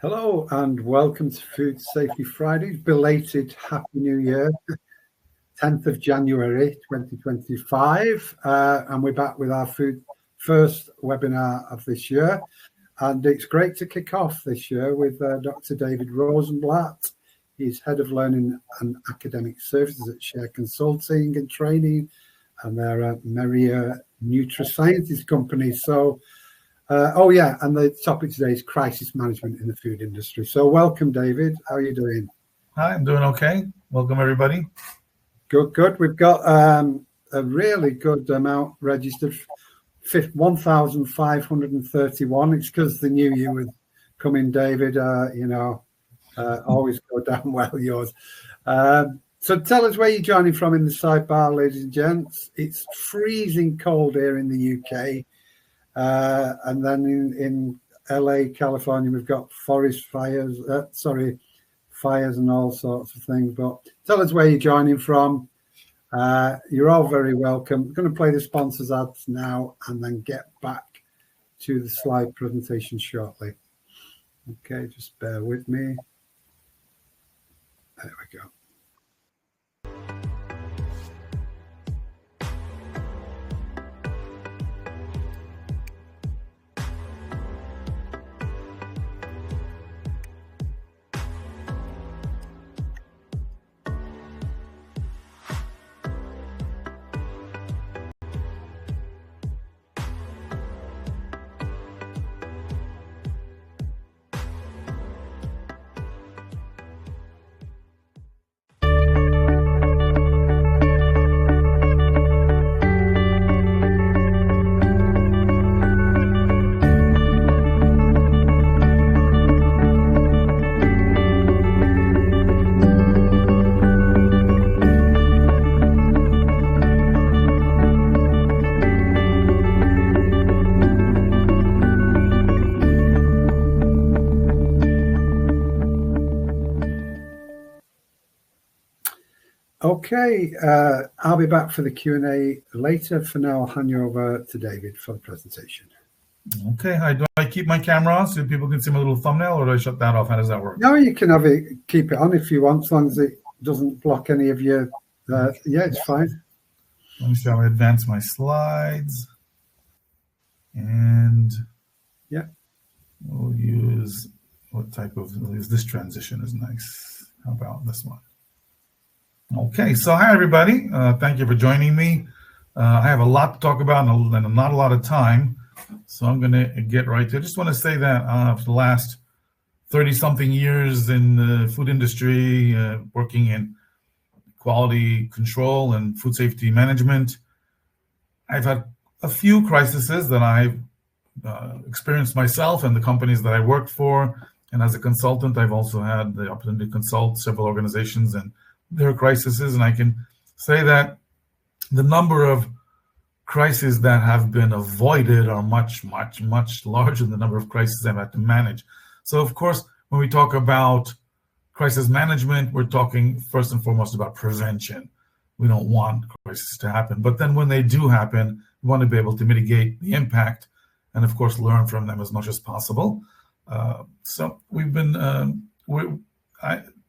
Hello and welcome to Food Safety Fridays. Belated Happy New Year, 10th of January 2025. And we're back with our first webinar of this year. And it's great to kick off this year with Dr. David Rosenblatt. He's Head of Learning and Academic Services at Share Consulting and Training, and they're a Merrier Nutrasciences company. So and the topic today is crisis management in the food industry. So welcome, David. How are you doing? Hi, I'm doing okay. Welcome, everybody. Good. We've got a really good amount registered, 1,531. It's because the new year was coming, David. Always go down well, yours. So tell us where you're joining from in the sidebar, ladies and gents. It's freezing cold here in the UK. And then in LA, California, we've got fires and all sorts of things. But tell us where you're joining from. You're all very welcome. I'm going to play the sponsors ads now and then get back to the slide presentation shortly. Okay, just bear with me. There we go. Okay, I'll be back for the Q&A later. For now, I'll hand you over to David for the presentation. Okay, hi. Do I keep my camera on so people can see my little thumbnail, or do I shut that off? How does that work? No, you can keep it on if you want, as long as it doesn't block any of your... yeah, it's fine. Let me see how I advance my slides. And yeah, we'll use this transition is nice. How about this one? Okay, so hi, everybody. Thank you for joining me. I have a lot to talk about and not a lot of time, so I'm going to get right to it. I just want to say that for the last 30-something years in the food industry, working in quality control and food safety management, I've had a few crises that I've experienced myself and the companies that I worked for. And as a consultant, I've also had the opportunity to consult several organizations and their crises, and I can say that the number of crises that have been avoided are much, much, much larger than the number of crises I've had to manage. So, of course, when we talk about crisis management, we're talking first and foremost about prevention. We don't want crises to happen, but then when they do happen, we want to be able to mitigate the impact and, of course, learn from them as much as possible. So we've been,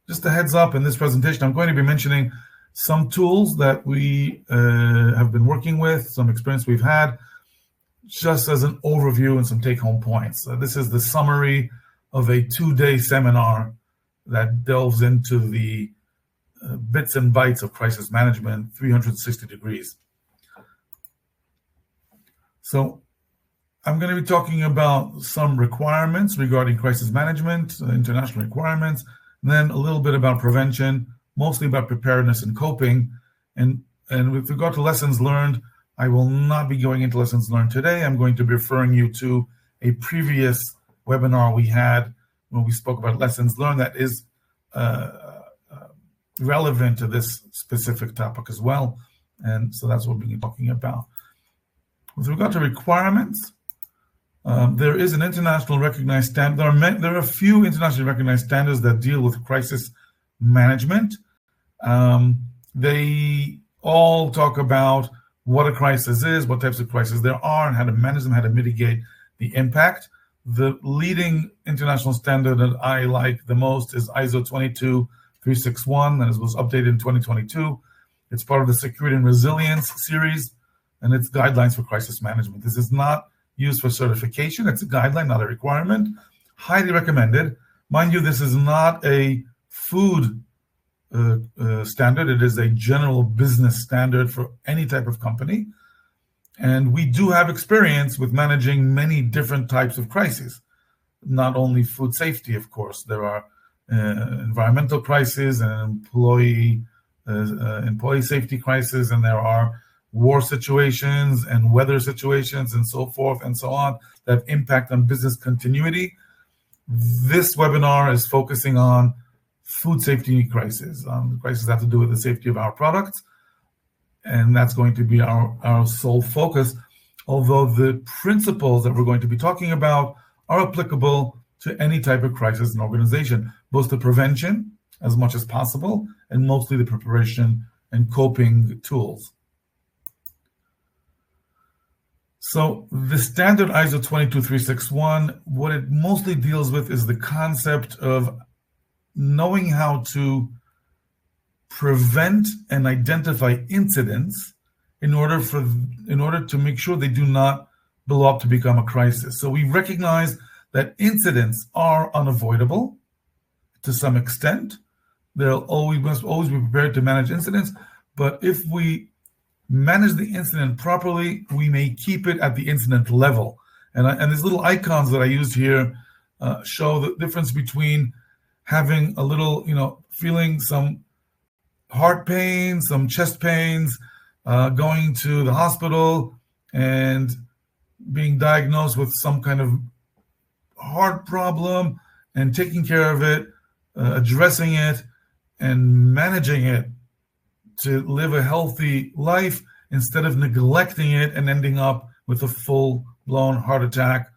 just a heads up in this presentation, I'm going to be mentioning some tools that we have been working with, some experience we've had, just as an overview and some take-home points. This is the summary of a 2-day seminar that delves into the bits and bytes of crisis management, 360 degrees. So I'm going to be talking about some requirements regarding crisis management, international requirements, then a little bit about prevention, mostly about preparedness and coping. And with regard to lessons learned, I will not be going into lessons learned today. I'm going to be referring you to a previous webinar we had when we spoke about lessons learned that is relevant to this specific topic as well. And so that's what we'll be talking about. With regard to requirements, there is an international recognized standard. There are a few internationally recognized standards that deal with crisis management. They all talk about what a crisis is, what types of crises there are, and how to manage them, how to mitigate the impact. The leading international standard that I like the most is ISO 22361, that was updated in 2022. It's part of the Security and Resilience series, and it's guidelines for crisis management. This is not used for certification. It's a guideline, not a requirement. Highly recommended. Mind you, this is not a food standard. It is a general business standard for any type of company. And we do have experience with managing many different types of crises, not only food safety, of course. There are environmental crises and employee safety crises, and there are war situations and weather situations and so forth and so on that impact on business continuity. This webinar is focusing on food safety crises. Crises have to do with the safety of our products, and that's going to be our sole focus, although the principles that we're going to be talking about are applicable to any type of crisis in organization, both the prevention as much as possible and mostly the preparation and coping tools. So the standard ISO 22361, what it mostly deals with is the concept of knowing how to prevent and identify incidents in order to make sure they do not blow up to become a crisis. So we recognize that incidents are unavoidable to some extent. We must always be prepared to manage incidents, but if we manage the incident properly, we may keep it at the incident level. And these little icons that I used here show the difference between having a little, feeling some heart pain, some chest pains, going to the hospital and being diagnosed with some kind of heart problem and taking care of it, addressing it, and managing it to live a healthy life instead of neglecting it and ending up with a full-blown heart attack,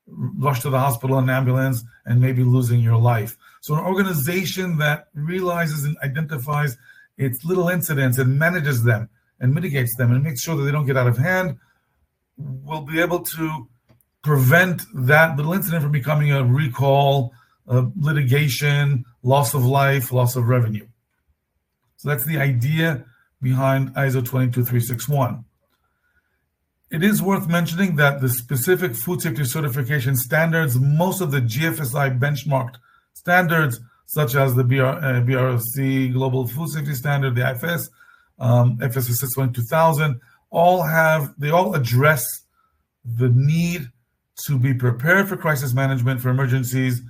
rush to the hospital and ambulance, and maybe losing your life. So an organization that realizes and identifies its little incidents and manages them and mitigates them and makes sure that they don't get out of hand will be able to prevent that little incident from becoming a recall, litigation, loss of life, loss of revenue. So that's the idea behind ISO 22361. It is worth mentioning that the specific food safety certification standards, most of the GFSI benchmarked standards, such as the BRC Global Food Safety Standard, the IFS, FSS 2000, they all address the need to be prepared for crisis management, for emergencies,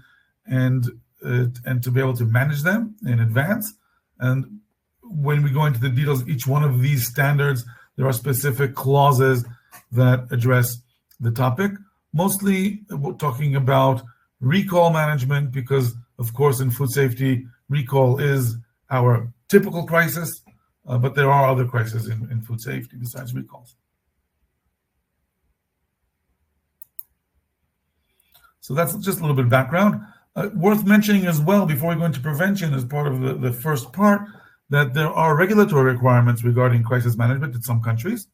and to be able to manage them in advance. And when we go into the details of each one of these standards, there are specific clauses that address the topic. Mostly we're talking about recall management because, of course, in food safety, recall is our typical crisis, but there are other crises in food safety besides recalls. So that's just a little bit of background. Worth mentioning as well, before we go into prevention as part of the first part, that there are regulatory requirements regarding crisis management in some countries,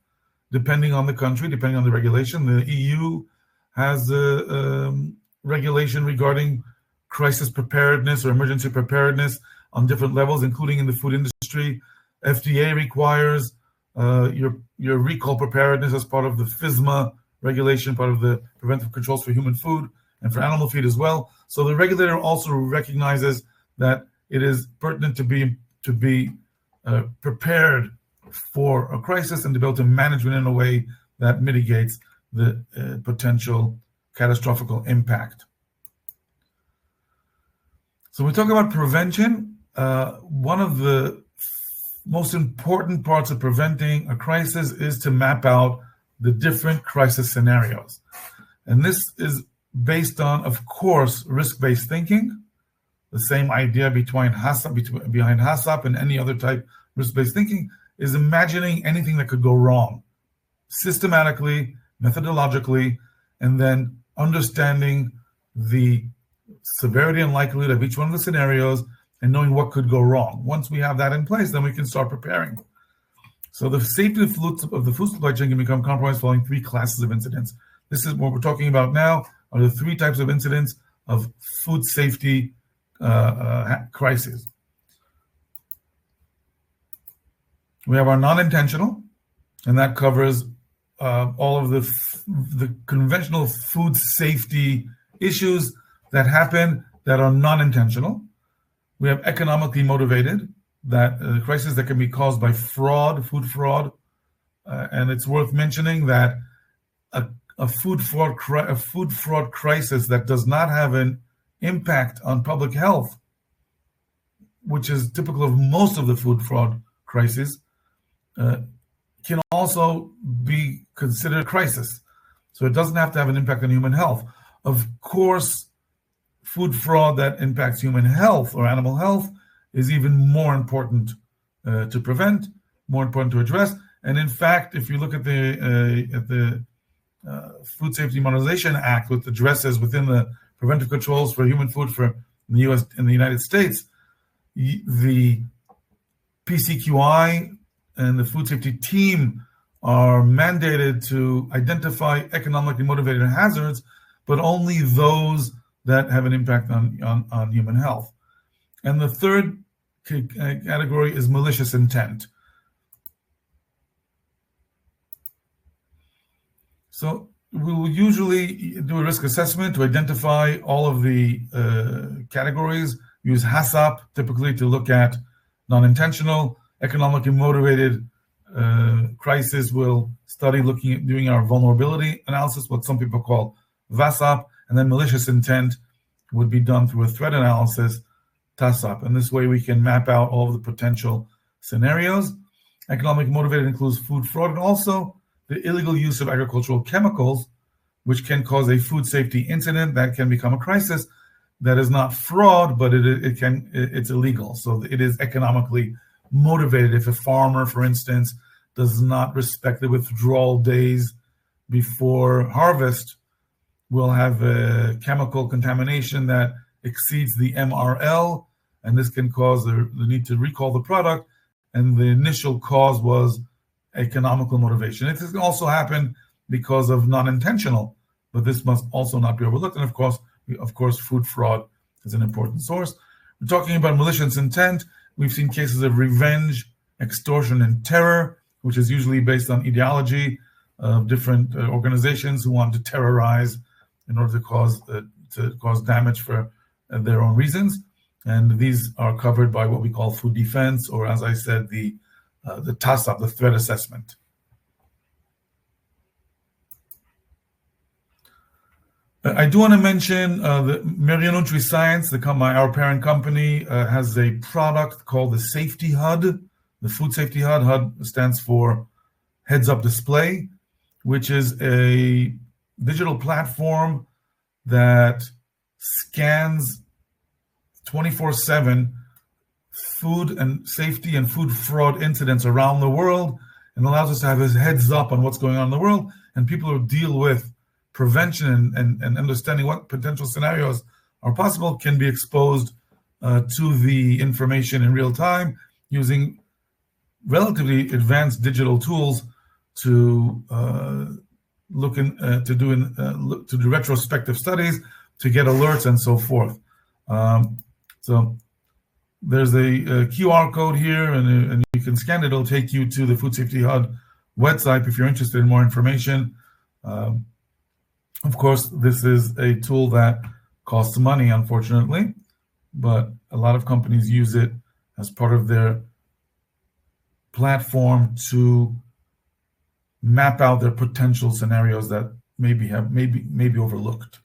depending on the country, depending on the regulation. The EU has a regulation regarding crisis preparedness or emergency preparedness on different levels, including in the food industry. FDA requires your recall preparedness as part of the FSMA regulation, part of the preventive controls for human food and for animal feed as well. So the regulator also recognizes that it is pertinent to be prepared for a crisis and to be able to manage it in a way that mitigates the potential catastrophic impact. So when we talk about prevention, one of the most important parts of preventing a crisis is to map out the different crisis scenarios. And this is based on, of course, risk-based thinking, the same idea behind HACCP and any other type of risk-based thinking is imagining anything that could go wrong, systematically, methodologically, and then understanding the severity and likelihood of each one of the scenarios and knowing what could go wrong. Once we have that in place, then we can start preparing. So the safety of the food supply chain can become compromised following three classes of incidents. This is what we're talking about now. are the three types of incidents of food safety crises. We have our non-intentional, and that covers all of the conventional food safety issues that happen that are non-intentional. We have economically motivated, that crisis that can be caused by fraud, food fraud, and it's worth mentioning that a food fraud crisis that does not have an impact on public health, which is typical of most of the food fraud crises, can also be considered a crisis. So it doesn't have to have an impact on human health. Of course, food fraud that impacts human health or animal health is even more important to prevent, more important to address. And in fact, if you look at the Food Safety Modernization Act, which addresses within the preventive controls for human food for the U.S. in the United States, the PCQI and the food safety team are mandated to identify economically motivated hazards, but only those that have an impact on human health. And the third category is malicious intent. So we will usually do a risk assessment to identify all of the categories, use HACCP typically to look at non-intentional, economically motivated crisis. We'll study doing our vulnerability analysis, what some people call VASAP, and then malicious intent would be done through a threat analysis, TASAP. And this way we can map out all of the potential scenarios. Economic motivated includes food fraud and also the illegal use of agricultural chemicals, which can cause a food safety incident that can become a crisis. That is not fraud, but it's illegal. So it is economically motivated. If a farmer, for instance, does not respect the withdrawal days before harvest, will have a chemical contamination that exceeds the MRL, and this can cause the need to recall the product, and the initial cause was economical motivation. It can also happen because of non-intentional, but this must also not be overlooked. And of course, food fraud is an important source. We're talking about malicious intent. We've seen cases of revenge, extortion, and terror, which is usually based on ideology of different organizations who want to terrorize in order to cause damage for their own reasons. And these are covered by what we call food defense, or as I said, the TASAP, the threat assessment. I do want to mention the Merion Science, our parent company, has a product called the Safety HUD, the Food Safety HUD. HUD stands for Heads Up Display, which is a digital platform that scans 24/7 food and safety and food fraud incidents around the world, and allows us to have a heads up on what's going on in the world, and people who deal with prevention and understanding what potential scenarios are possible can be exposed to the information in real time using relatively advanced digital tools to do retrospective studies, to get alerts and so forth. So there's a QR code here, and you can scan it. It'll take you to the Food Safety HUD website if you're interested in more information. Of course, this is a tool that costs money, unfortunately, but a lot of companies use it as part of their platform to map out their potential scenarios that may be overlooked.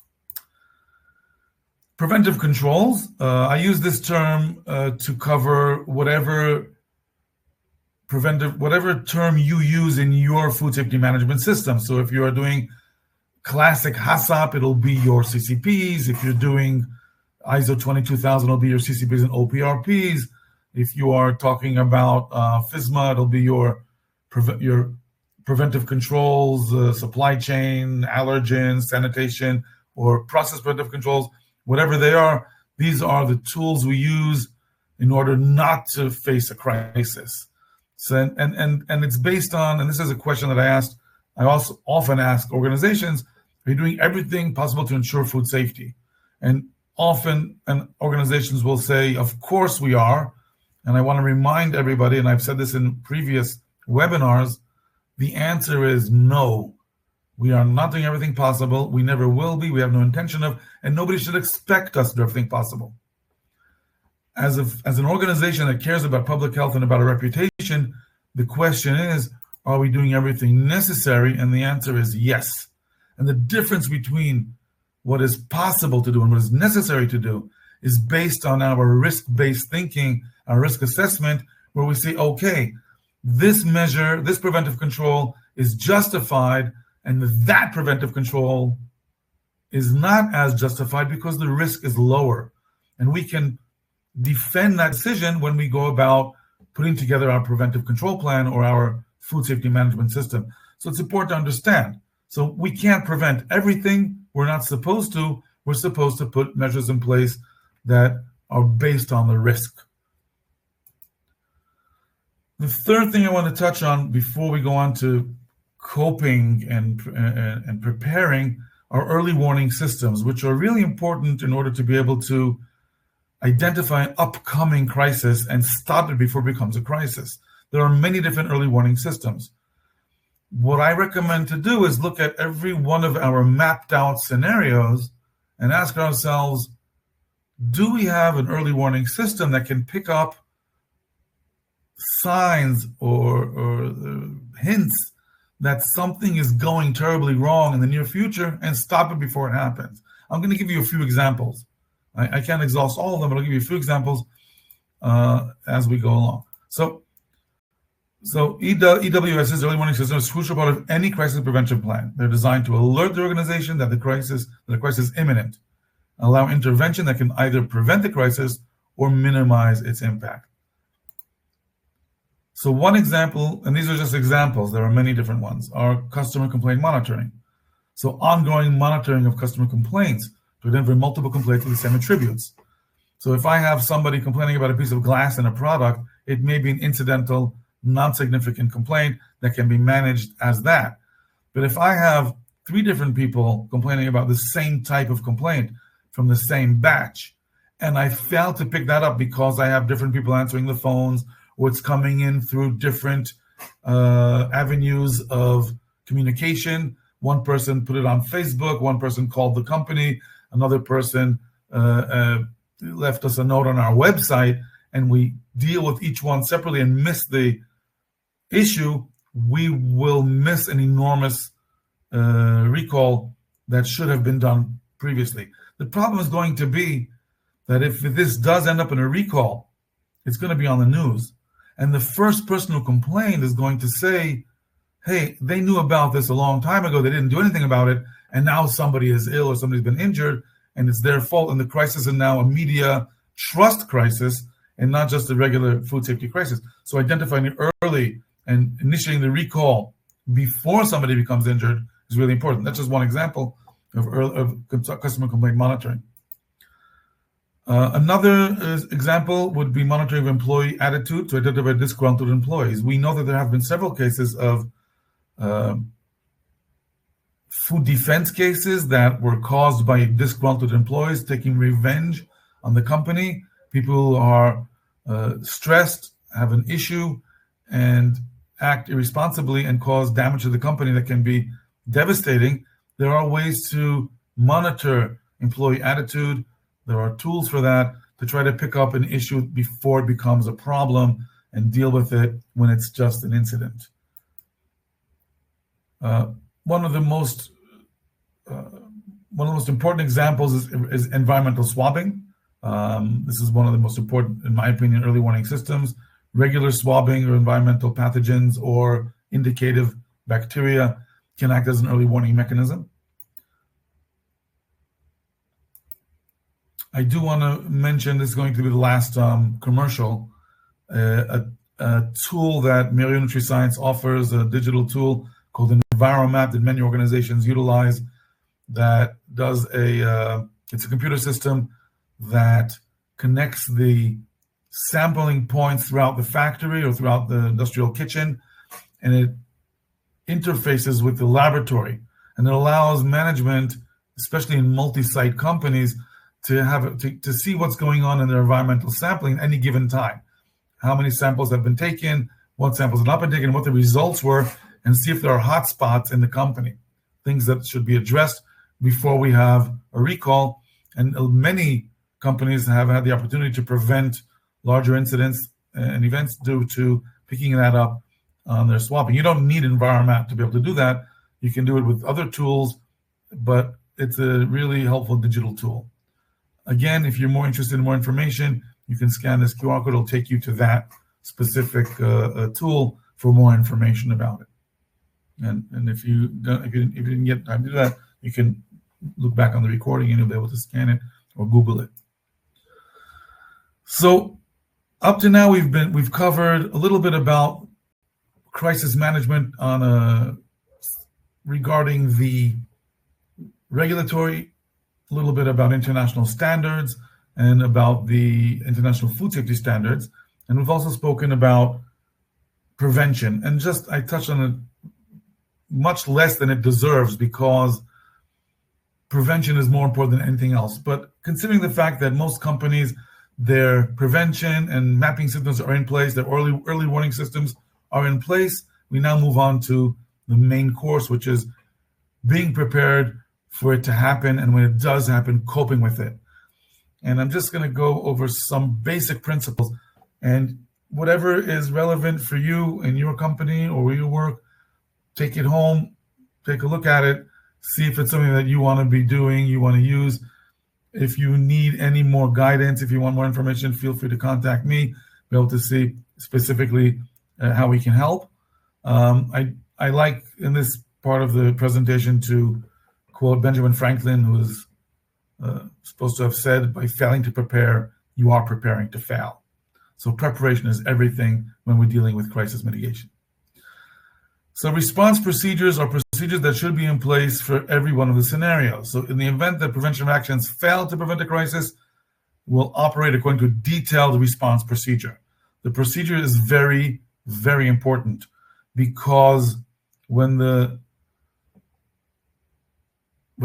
Preventive controls. I use this term to cover whatever term you use in your food safety management system. So if you are doing classic HACCP, it'll be your CCPs. If you're doing ISO 22000, it'll be your CCPs and OPRPs. If you are talking about FSMA, it'll be your preventive controls, supply chain, allergens, sanitation, or process preventive controls. Whatever they are, these are the tools we use in order not to face a crisis. So, and it's based on, and this is a question that I also often ask organizations, Are you doing everything possible to ensure food safety? And often organizations will say, of course we are. And I want to remind everybody, and I've said this in previous webinars, the answer is no. We are not doing everything possible. We never will be. We have no intention of, and nobody should expect us to do everything possible. As an organization that cares about public health and about a reputation, the question is, are we doing everything necessary? And the answer is yes. And the difference between what is possible to do and what is necessary to do is based on our risk-based thinking, our risk assessment, where we say, okay, this measure, this preventive control is justified, and that preventive control is not as justified because the risk is lower. And we can defend that decision when we go about putting together our preventive control plan or our food safety management system. So it's important to understand. So we can't prevent everything. We're not supposed to. We're supposed to put measures in place that are based on the risk. The third thing I want to touch on before we go on to coping and preparing are early warning systems, which are really important in order to be able to identify an upcoming crisis and stop it before it becomes a crisis. There are many different early warning systems. What I recommend to do is look at every one of our mapped out scenarios and ask ourselves, do we have an early warning system that can pick up signs or hints that something is going terribly wrong in the near future and stop it before it happens? I'm going to give you a few examples. I can't exhaust all of them, but I'll give you a few examples as we go along. So EWS's early warning system is a crucial part of any crisis prevention plan. They're designed to alert the organization that the crisis is imminent, allow intervention that can either prevent the crisis or minimize its impact. So one example, and these are just examples, there are many different ones, are customer complaint monitoring. So ongoing monitoring of customer complaints to identify multiple complaints with the same attributes. So if I have somebody complaining about a piece of glass in a product, it may be an incidental, non-significant complaint that can be managed as that. But if I have 3 different people complaining about the same type of complaint from the same batch, and I fail to pick that up because I have different people answering the phones, or it's coming in through different avenues of communication. One person put it on Facebook, one person called the company, another person left us a note on our website, and we deal with each one separately and miss the issue, we will miss an enormous recall that should have been done previously. The problem is going to be that if this does end up in a recall, it's going to be on the news. And the first person who complained is going to say, hey, they knew about this a long time ago, they didn't do anything about it, and now somebody is ill or somebody's been injured, and it's their fault, and the crisis is now a media trust crisis and not just a regular food safety crisis. So identifying it early and initiating the recall before somebody becomes injured is really important. That's just one example of customer complaint monitoring. Another example would be monitoring of employee attitude to identify disgruntled employees. We know that there have been several cases of food defense cases that were caused by disgruntled employees taking revenge on the company. People who are stressed, have an issue, and act irresponsibly and cause damage to the company that can be devastating. There are ways to monitor employee attitude. There are tools for that to try to pick up an issue before it becomes a problem and deal with it when it's just an incident. One of the most important examples is environmental swabbing. This is one of the most important, in my opinion, early warning systems. Regular swabbing or environmental pathogens or indicative bacteria can act as an early warning mechanism. I do want to mention, this is going to be the last commercial, a tool that Myriad NutriScience offers, a digital tool called EnviroMap that many organizations utilize, that does it's a computer system that connects the sampling points throughout the factory or throughout the industrial kitchen, and it interfaces with the laboratory. and it allows management, especially in multi-site companies, to see what's going on in their environmental sampling at any given time. How many samples have been taken, what samples have not been taken, what the results were, and see if there are hot spots in the company, things that should be addressed before we have a recall. And many companies have had the opportunity to prevent larger incidents and events due to picking that up on their swapping. You don't need Environmat to be able to do that. You can do it with other tools, but it's a really helpful digital tool. Again, if you're more interested in more information, you can scan this QR code. It'll take you to that specific tool for more information about it. And if you didn't get time to do that, you can look back on the recording and you'll be able to scan it or Google it. So up to now, we've covered a little bit about crisis management regarding the regulatory, a little bit about international standards and about the international food safety standards. And we've also spoken about prevention. And I touched on it much less than it deserves because prevention is more important than anything else. But considering the fact that most companies, their prevention and mapping systems are in place, their early warning systems are in place, we now move on to the main course, which is being prepared for it to happen, and when it does happen, coping with it. And I'm just going to go over some basic principles, and whatever is relevant for you in your company or where you work, take it home, take a look at it, see if it's something that you want to be doing, you want to use. If you need any more guidance, if you want more information, feel free to contact me, be able to see specifically how we can help. I like in this part of the presentation to quote Benjamin Franklin, who is supposed to have said, by failing to prepare, you are preparing to fail. So preparation is everything when we're dealing with crisis mitigation. So response procedures are procedures that should be in place for every one of the scenarios. So in the event that prevention actions fail to prevent a crisis, we'll operate according to a detailed response procedure. The procedure is very, very important because when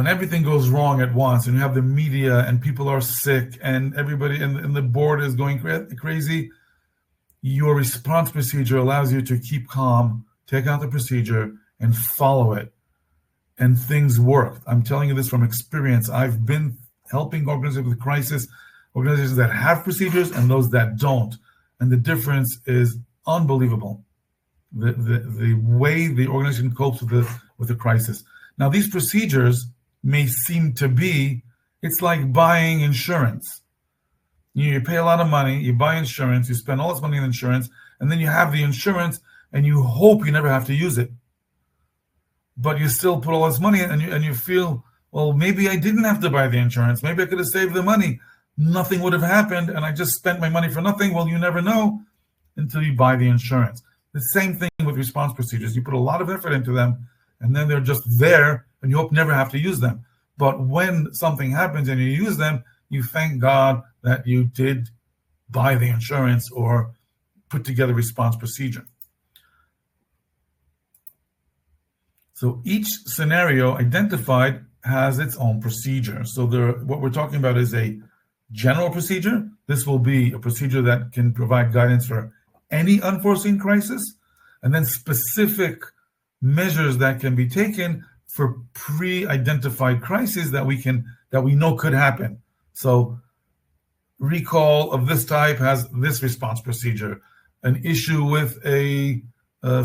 everything goes wrong at once and you have the media and people are sick and everybody and the board is going crazy, your response procedure allows you to keep calm, take out the procedure, and follow it. And things work. I'm telling you this from experience. I've been helping organizations with crisis, organizations that have procedures and those that don't. And the difference is unbelievable. The way the organization copes with the crisis. Now, these procedures may seem to be, it's like buying insurance. You pay a lot of money, you buy insurance, you spend all this money on insurance, and then you have the insurance and you hope you never have to use it. But you still put all this money in and you feel, well, maybe I didn't have to buy the insurance. Maybe I could have saved the money. Nothing would have happened and I just spent my money for nothing. Well, you never know until you buy the insurance. The same thing with response procedures. You put a lot of effort into them and then they're just there and you hope never have to use them. But when something happens and you use them, you thank God that you did buy the insurance or put together a response procedure. So each scenario identified has its own procedure. So what we're talking about is a general procedure. This will be a procedure that can provide guidance for any unforeseen crisis, and then specific measures that can be taken for pre-identified crises that we know could happen. So recall of this type has this response procedure. An issue with a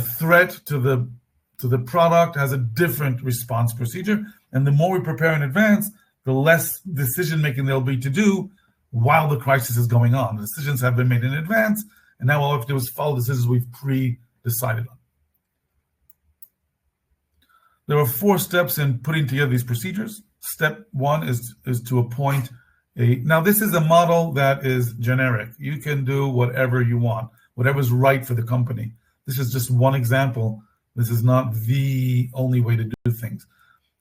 threat to the product has a different response procedure. And the more we prepare in advance, the less decision making there'll be to do while the crisis is going on. The decisions have been made in advance, and now all we have to do is follow decisions we've pre-decided on. There are 4 steps in putting together these procedures. Step 1 is to appoint now this is a model that is generic. You can do whatever you want, whatever's right for the company. This is just one example. This is not the only way to do things.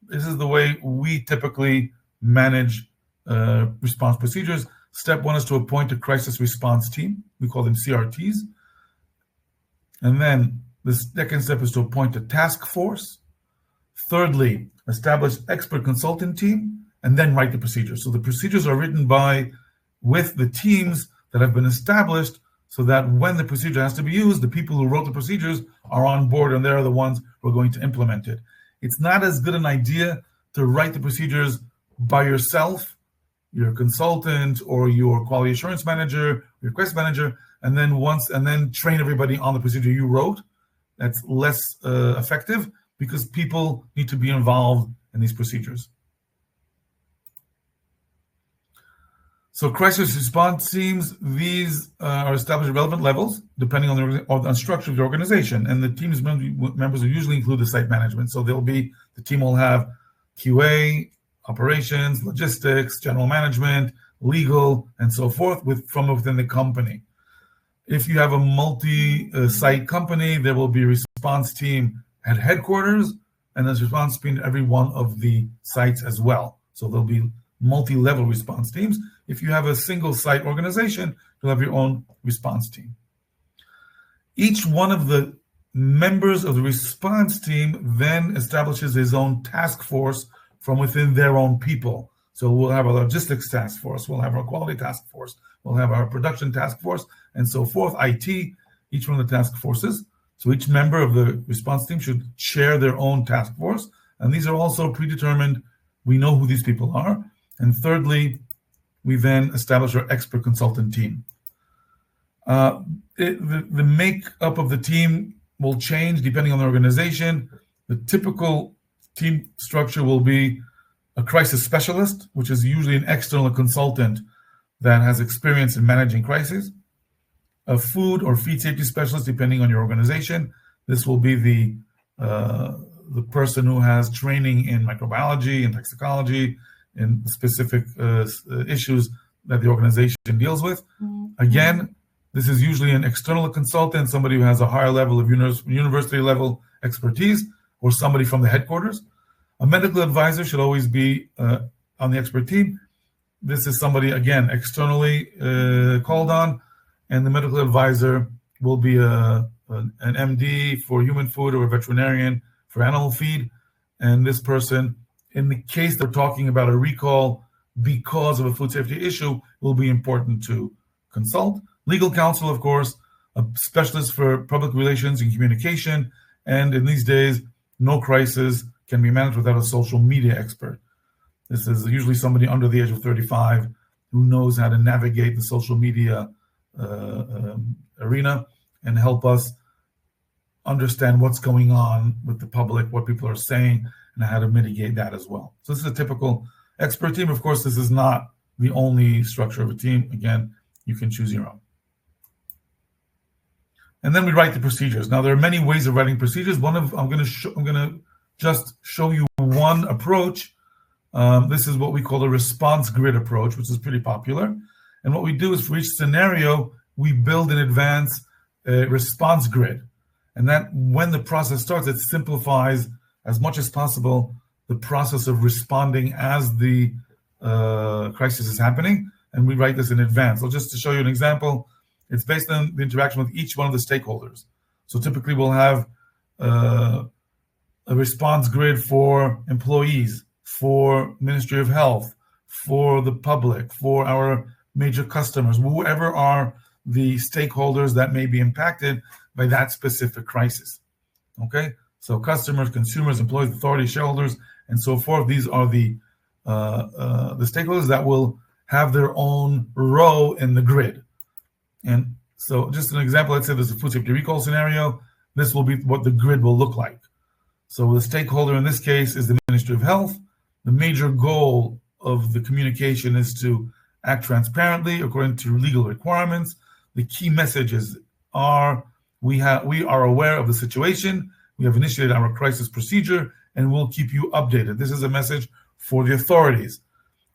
This is the way we typically manage response procedures. Step 1 is to appoint a crisis response team. We call them CRTs. And then the second step is to appoint a task force. Thirdly, establish expert consultant team, and then write the procedures. So the procedures are written with the teams that have been established, so that when the procedure has to be used, the people who wrote the procedures are on board, and they're the ones who are going to implement it. It's not as good an idea to write the procedures by yourself, your consultant, or your quality assurance manager, your request manager, and then train everybody on the procedure you wrote. That's less effective, because people need to be involved in these procedures. So crisis response teams, these are established at relevant levels, depending on the structure of the organization. And the team's members will usually include the site management. So the team will have QA, operations, logistics, general management, legal, and so forth from within the company. If you have a multi-site company, there will be a response team at headquarters, and there's a response team at every one of the sites as well. So there'll be multi-level response teams. If you have a single site organization, you'll have your own response team. Each one of the members of the response team then establishes his own task force from within their own people. So we'll have a logistics task force, we'll have our quality task force, we'll have our production task force, and so forth, IT, each one of the task forces. So each member of the response team should share their own task force, and these are also predetermined. We know who these people are. And thirdly, we then establish our expert consultant team. The makeup of the team will change depending on the organization. The typical team structure will be a crisis specialist, which is usually an external consultant that has experience in managing crises. A food or feed safety specialist, depending on your organization. This will be the person who has training in microbiology and toxicology, in specific issues that the organization deals with. Again, this is usually an external consultant, somebody who has a higher level of university level expertise, or somebody from the headquarters. A medical advisor should always be on the expert team. This is somebody, again, externally called on, and the medical advisor will be an MD for human food or a veterinarian for animal feed. And this person, in the case they're talking about a recall because of a food safety issue, will be important to consult. Legal counsel, of course, a specialist for public relations and communication. And in these days, no crisis can be managed without a social media expert. This is usually somebody under the age of 35 who knows how to navigate the social media arena and help us understand what's going on with the public, what people are saying, and how to mitigate that as well. So this is a typical expert team. Of course, this is not the only structure of a team. Again, you can choose your own. And then we write the procedures. Now, there are many ways of writing procedures. I'm going to just show you one approach. This is what we call a response grid approach, which is pretty popular. And what we do is for each scenario, we build in advance a response grid. And that when the process starts, it simplifies as much as possible the process of responding as the crisis is happening. And we write this in advance. So just to show you an example, it's based on the interaction with each one of the stakeholders. So typically we'll have a response grid for employees, for Ministry of Health, for the public, for our major customers, whoever are the stakeholders that may be impacted by that specific crisis. Okay, so customers, consumers, employees, authorities, shareholders, and so forth. These are the stakeholders that will have their own row in the grid. And so just an example, let's say there's a food safety recall scenario. This will be what the grid will look like. So the stakeholder in this case is the Ministry of Health. The major goal of the communication is to act transparently according to legal requirements. The key messages are we are aware of the situation. We have initiated our crisis procedure and we'll keep you updated. This is a message for the authorities.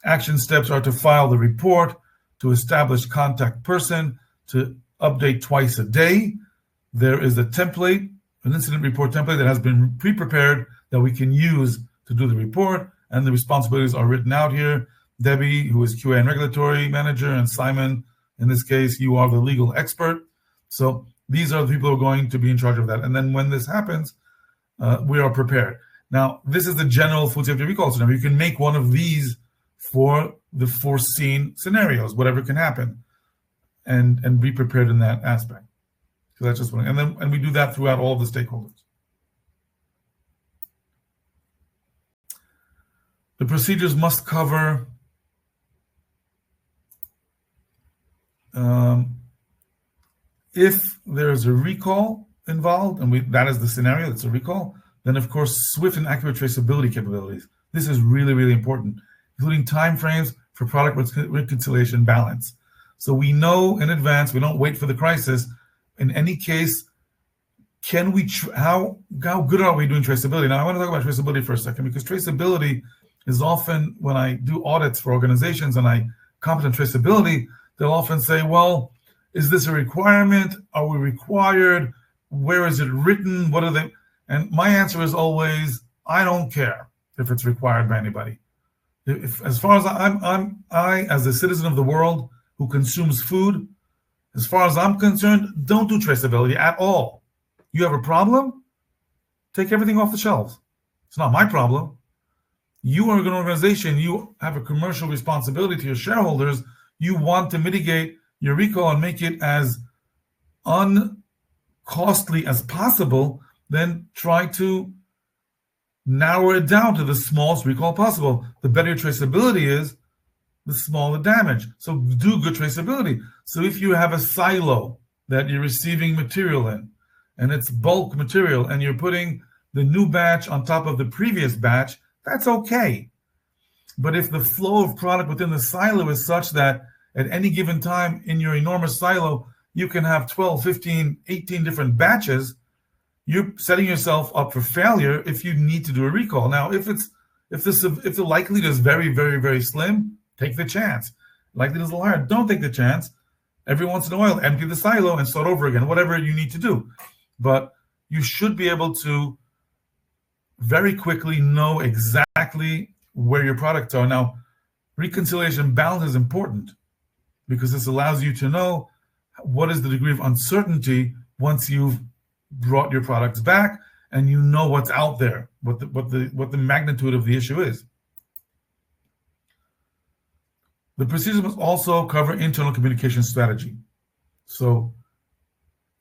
Action steps are to file the report, to establish contact person, to update twice a day. There is a template, an incident report template that has been pre-prepared that we can use to do the report, and the responsibilities are written out here. Debbie, who is QA and regulatory manager, and Simon, in this case, you are the legal expert. So these are the people who are going to be in charge of that. And then when this happens, we are prepared. Now, this is the general food safety recall scenario. You can make one of these for the foreseen scenarios, whatever can happen, and be prepared in that aspect. So that's just one. And we do that throughout all of the stakeholders. The procedures must cover if there's a recall involved, and that is the scenario, that's a recall, then of course swift and accurate traceability capabilities. This is really, really important, including timeframes for product reconciliation balance. So we know in advance, we don't wait for the crisis. In any case, can we how good are we doing traceability? Now I want to talk about traceability for a second, because traceability is often, when I do audits for organizations and I comment on traceability, they'll often say, well, is this a requirement? Are we required? Where is it written? What are they? And my answer is always, I don't care if it's required by anybody. As far as I, as a citizen of the world who consumes food, as far as I'm concerned, don't do traceability at all. You have a problem? Take everything off the shelves. It's not my problem. You are an organization, you have a commercial responsibility to your shareholders. You want to mitigate your recall and make it as uncostly as possible, then try to narrow it down to the smallest recall possible. The better your traceability is, the smaller damage. So do good traceability. So if you have a silo that you're receiving material in, and it's bulk material, and you're putting the new batch on top of the previous batch, that's okay. But if the flow of product within the silo is such that at any given time in your enormous silo, you can have 12, 15, 18 different batches, you're setting yourself up for failure if you need to do a recall. Now, if the likelihood is very, very, very slim, take the chance. Likelihood is a little higher, don't take the chance. Every once in a while, empty the silo and start over again, whatever you need to do. But you should be able to very quickly know exactly where your products are. Now, reconciliation balance is important because this allows you to know what is the degree of uncertainty once you've brought your products back and you know what's out there, what the magnitude of the issue is. The procedure must also cover internal communication strategy. So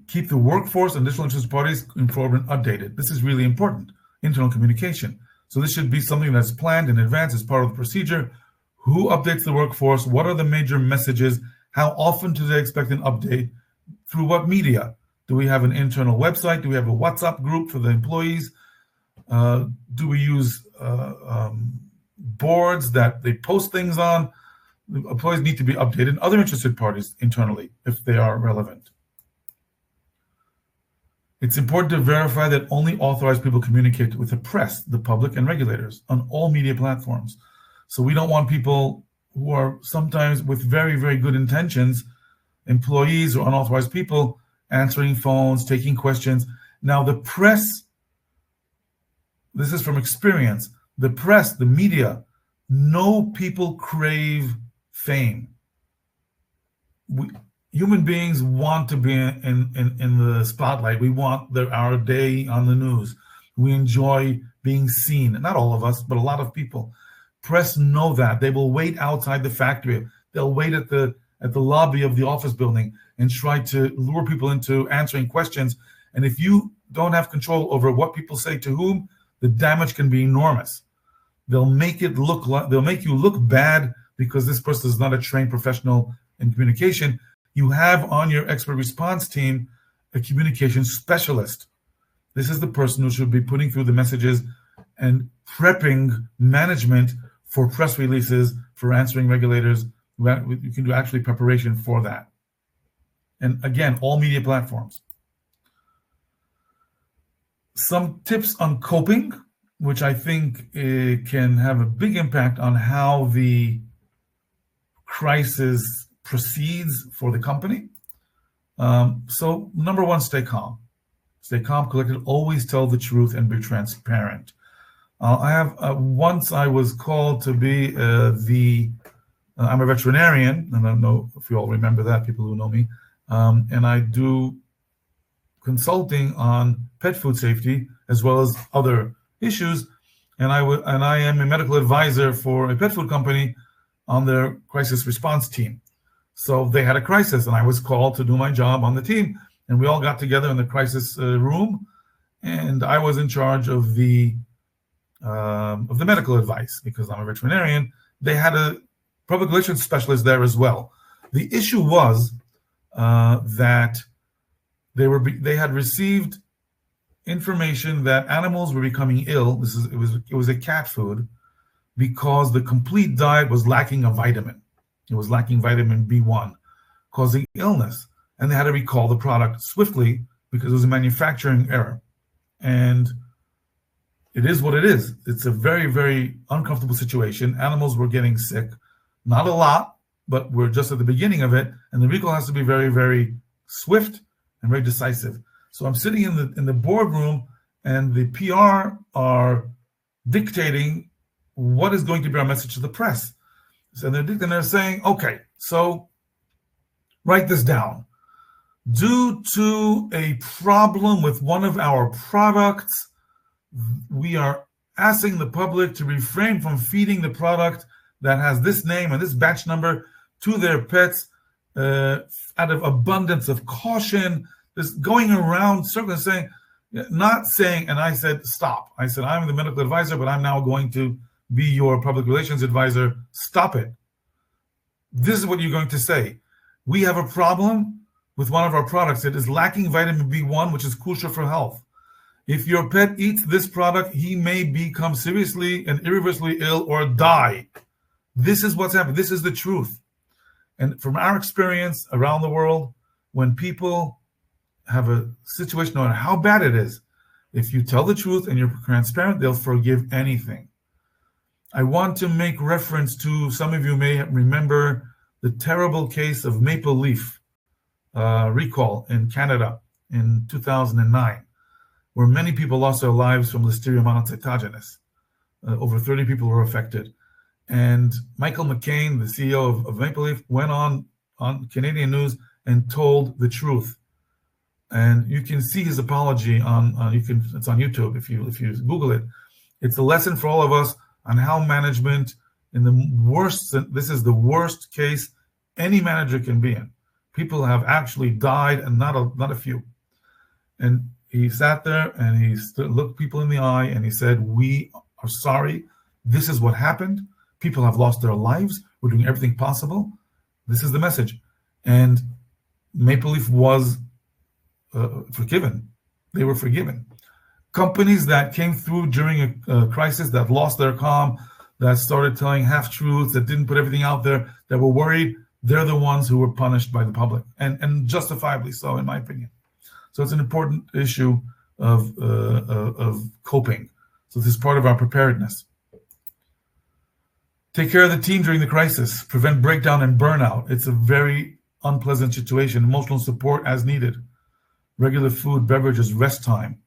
keep the workforce and additional interested parties informed and updated. This is really important, internal communication. So this should be something that's planned in advance as part of the procedure. Who updates the workforce? What are the major messages? How often do they expect an update? Through what media? Do we have an internal website? Do we have a WhatsApp group for the employees? Do we use boards that they post things on? The employees need to be updated. Other interested parties internally, if they are relevant. It's important to verify that only authorized people communicate with the press, the public, and regulators on all media platforms. So we don't want people who are sometimes with very, very good intentions, employees or unauthorized people, answering phones, taking questions. Now, the press, this is from experience, the press, the media, no people crave fame. Human beings want to be in the spotlight. We want our day on the news. We enjoy being seen. Not all of us, but a lot of people. Press know that. They will wait outside the factory. They'll wait at the lobby of the office building and try to lure people into answering questions. And if you don't have control over what people say to whom, the damage can be enormous. They'll make you look bad because this person is not a trained professional in communication. You have on your expert response team a communication specialist. This is the person who should be putting through the messages and prepping management for press releases, for answering regulators. You can do actually preparation for that. And again, all media platforms. Some tips on coping, which I think can have a big impact on how the crisis proceeds for the company. So number one, stay calm. Stay calm, collected, always tell the truth and be transparent. Once I was called to be I'm a veterinarian, and I don't know if you all remember that, people who know me, and I do consulting on pet food safety as well as other issues. and I am a medical advisor for a pet food company on their crisis response team. So they had a crisis, and I was called to do my job on the team, and we all got together in the crisis room, and I was in charge of the medical advice because I'm a veterinarian. They had a public relations specialist there as well. The issue was that they had received information that animals were becoming ill. It was a cat food because the complete diet was lacking a vitamin. It was lacking vitamin B1, causing illness, and they had to recall the product swiftly because it was a manufacturing error. And it is what it is. It's a very, very uncomfortable situation. Animals were getting sick, not a lot, but we're just at the beginning of it, and the recall has to be very, very swift and very decisive. So I'm sitting in the boardroom, and the PR are dictating what is going to be our message to the press. So they're saying, okay, so write this down. Due to a problem with one of our products, we are asking the public to refrain from feeding the product that has this name and this batch number to their pets out of abundance of caution. This going around circling, saying, not saying, and I said, stop. I said, I'm the medical advisor, but I'm now going to be your public relations advisor. Stop it. This is what you're going to say. We have a problem with one of our products. It is lacking vitamin B1, which is crucial for health. If your pet eats this product, he may become seriously and irreversibly ill or die. This is what's happening. This is the truth. And from our experience around the world, when people have a situation, no matter how bad it is, if you tell the truth and you're transparent, they'll forgive anything. I want to make reference to, some of you may remember the terrible case of Maple Leaf recall in Canada in 2009, where many people lost their lives from Listeria monocytogenes. Over 30 people were affected. And Michael McCain, the CEO of Maple Leaf, went on Canadian news and told the truth. And you can see his apology it's on YouTube if you Google it. It's a lesson for all of us on how management this is the worst case any manager can be in. People have actually died, and not a few. And he sat there and he looked people in the eye and he said, we are sorry. This is what happened. People have lost their lives. We're doing everything possible. This is the message. And Maple Leaf was forgiven. They were forgiven. Companies that came through during a crisis, that lost their calm, that started telling half-truths, that didn't put everything out there, that were worried, they're the ones who were punished by the public, and justifiably so, in my opinion. So it's an important issue of coping. So this is part of our preparedness. Take care of the team during the crisis. Prevent breakdown and burnout. It's a very unpleasant situation. Emotional support as needed. Regular food, beverages, rest time.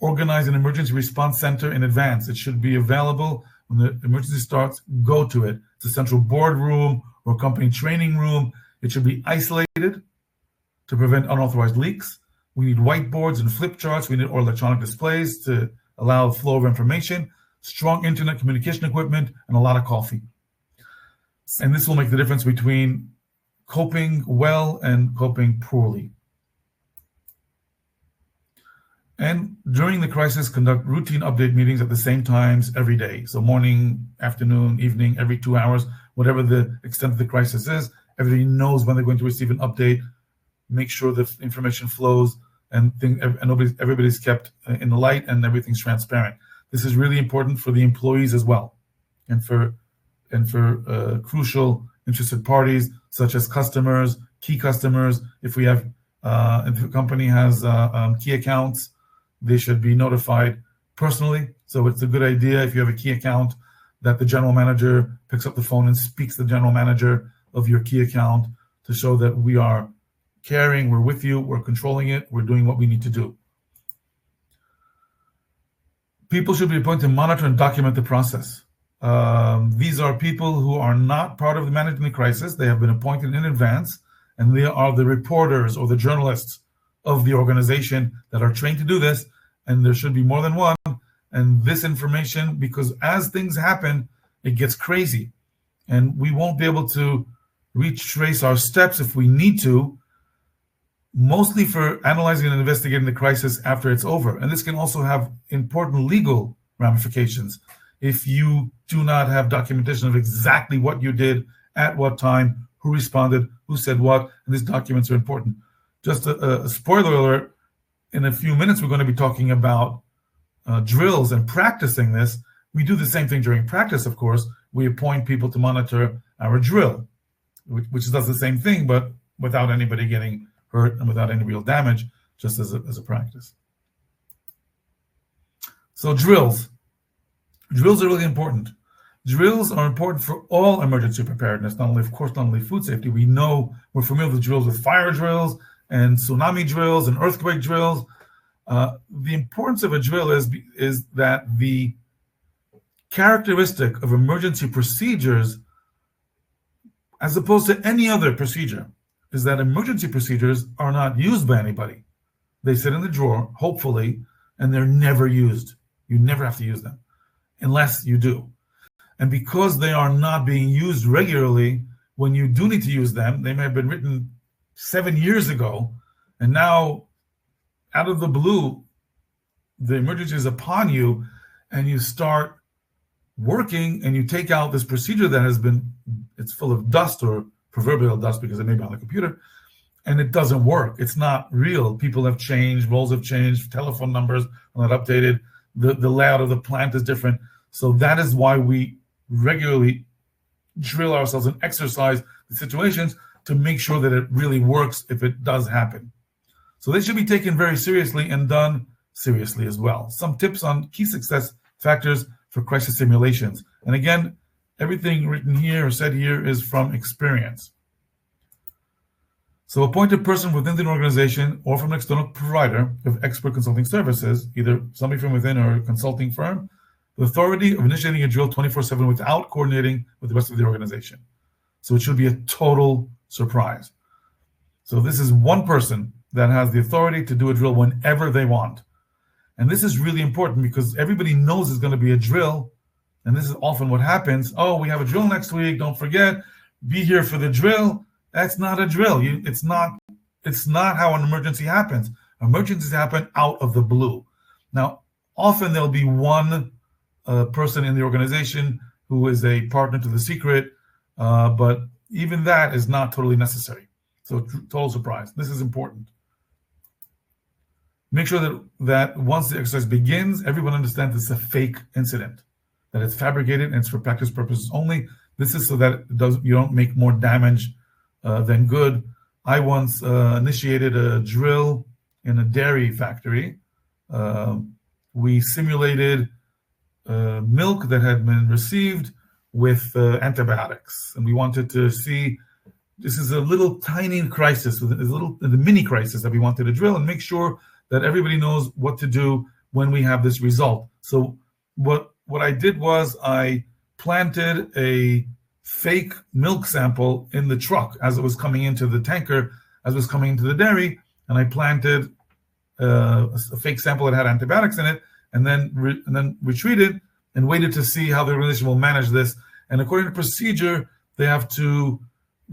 Organize an emergency response center in advance. It should be available when the emergency starts. Go to it. It's a central boardroom or company training room. It should be isolated to prevent unauthorized leaks. We need whiteboards and flip charts. We need electronic displays to allow the flow of information, strong internet communication equipment, and a lot of coffee. And this will make the difference between coping well and coping poorly. And during the crisis, conduct routine update meetings at the same times every day. So morning, afternoon, evening, every 2 hours, whatever the extent of the crisis is, everybody knows when they're going to receive an update. Make sure that information flows and everybody's kept in the light and everything's transparent. This is really important for the employees as well, and for crucial interested parties such as customers, key customers. If if the company has key accounts, they should be notified personally. So it's a good idea if you have a key account that the general manager picks up the phone and speaks to the general manager of your key account to show that we are caring, we're with you, we're controlling it, we're doing what we need to do. People should be appointed to monitor and document the process. These are people who are not part of the managing the crisis. They have been appointed in advance, and they are the reporters or the journalists of the organization that are trained to do this, and there should be more than one. and this information, because as things happen, it gets crazy. And we won't be able to retrace our steps if we need to, mostly for analyzing and investigating the crisis after it's over. And this can also have important legal ramifications if you do not have documentation of exactly what you did, at what time, who responded, who said what, and these documents are important. Just a spoiler alert, in a few minutes we're going to be talking about drills and practicing this. We do the same thing during practice, of course. We appoint people to monitor our drill, which does the same thing, but without anybody getting hurt and without any real damage, just as a practice. So drills. Drills are really important. Drills are important for all emergency preparedness, not only food safety. We're familiar with drills with fire drills and tsunami drills and earthquake drills. The importance of a drill is that the characteristic of emergency procedures, as opposed to any other procedure, is that emergency procedures are not used by anybody. They sit in the drawer, hopefully, and they're never used. You never have to use them, unless you do. And because they are not being used regularly, when you do need to use them, they may have been written 7 years ago, and now, out of the blue, the emergency is upon you, and you start working, and you take out this procedure that it's full of dust, or proverbial dust because it may be on the computer, and it doesn't work. It's not real. People have changed, roles have changed, telephone numbers are not updated, the layout of the plant is different. So that is why we regularly drill ourselves and exercise the situations to make sure that it really works if it does happen. So they should be taken very seriously and done seriously as well. Some tips on key success factors for crisis simulations. And again, everything written here or said here is from experience. So appoint a person within the organization or from an external provider of expert consulting services, either somebody from within or a consulting firm, the authority of initiating a drill 24/7 without coordinating with the rest of the organization. So it should be a total surprise. So this is one person that has the authority to do a drill whenever they want. And this is really important because everybody knows there's going to be a drill. And this is often what happens. Oh, we have a drill next week. Don't forget, be here for the drill. That's not a drill. It's not how an emergency happens. Emergencies happen out of the blue. Now, often there'll be one person in the organization who is a partner to the secret, but even that is not totally necessary. So total surprise. This is important. Make sure that once the exercise begins, everyone understands it's a fake incident, that it's fabricated and it's for practice purposes only. This is so that you don't make more damage than good. I once initiated a drill in a dairy factory. We simulated milk that had been received with antibiotics, and we wanted to see. This is a little tiny crisis, the mini crisis that we wanted to drill and make sure that everybody knows what to do when we have this result. So what I did was I planted a fake milk sample in the truck as it was coming into the tanker, as it was coming into the dairy, and I planted a fake sample that had antibiotics in it, and then retreated and waited to see how the organization will manage this. And according to procedure, they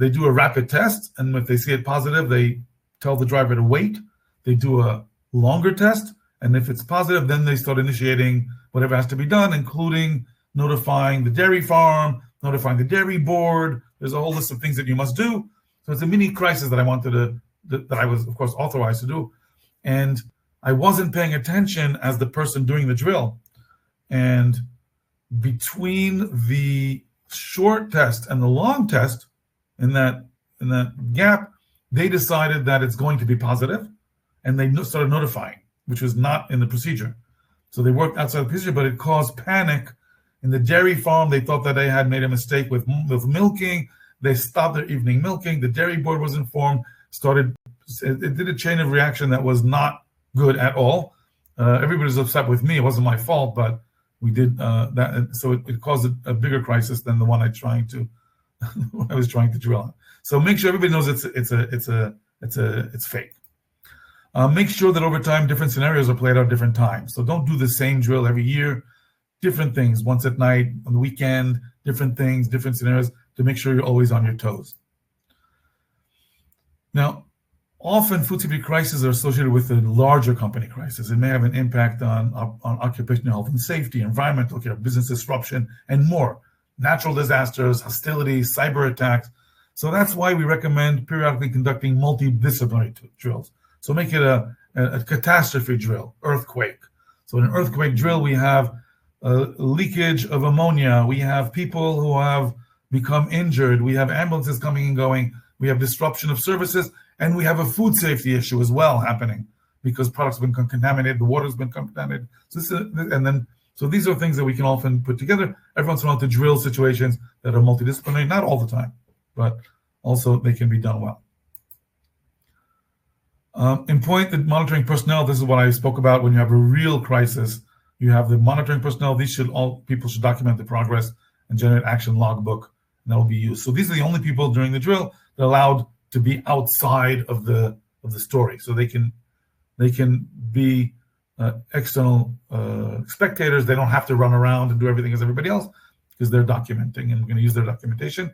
do a rapid test, and if they see it positive, they tell the driver to wait. They do a longer test, and if it's positive, then they start initiating whatever has to be done, including notifying the dairy farm, notifying the dairy board. There's a whole list of things that you must do. So it's a mini crisis that I was, of course, authorized to do. And I wasn't paying attention as the person doing the drill. And between the short test and the long test, in that gap, they decided that it's going to be positive, and they started notifying, which was not in the procedure. So they worked outside the procedure, but it caused panic in the dairy farm. They thought that they had made a mistake with milking. They stopped their evening milking. The dairy board was informed. It did a chain of reaction that was not good at all. Everybody was upset with me. It wasn't my fault, but we did that. So it caused a bigger crisis than the one I was trying to drill on. So make sure everybody knows it's fake. Make sure that over time, different scenarios are played out at different times. So don't do the same drill every year. Different things, once at night, on the weekend, different things, different scenarios, to make sure you're always on your toes. Now, often food safety crises are associated with a larger company crisis. It may have an impact on occupational health and safety, environmental care, business disruption, and more. Natural disasters, hostilities, cyber attacks. So that's why we recommend periodically conducting multidisciplinary drills. So make it a catastrophe drill, earthquake. So in an earthquake drill, we have leakage of ammonia. We have people who have become injured. We have ambulances coming and going. We have disruption of services. And we have a food safety issue as well happening because products have been contaminated, the water's been contaminated. So these are things that we can often put together every once in a while to drill situations that are multidisciplinary, not all the time, but also they can be done well. In point, the monitoring personnel, this is what I spoke about when you have a real crisis. You have the monitoring personnel. People should document the progress and generate action logbook, and that will be used. So these are the only people during the drill that are allowed to be outside of the story. So they can be external spectators. They don't have to run around and do everything as everybody else because they're documenting, and we're going to use their documentation.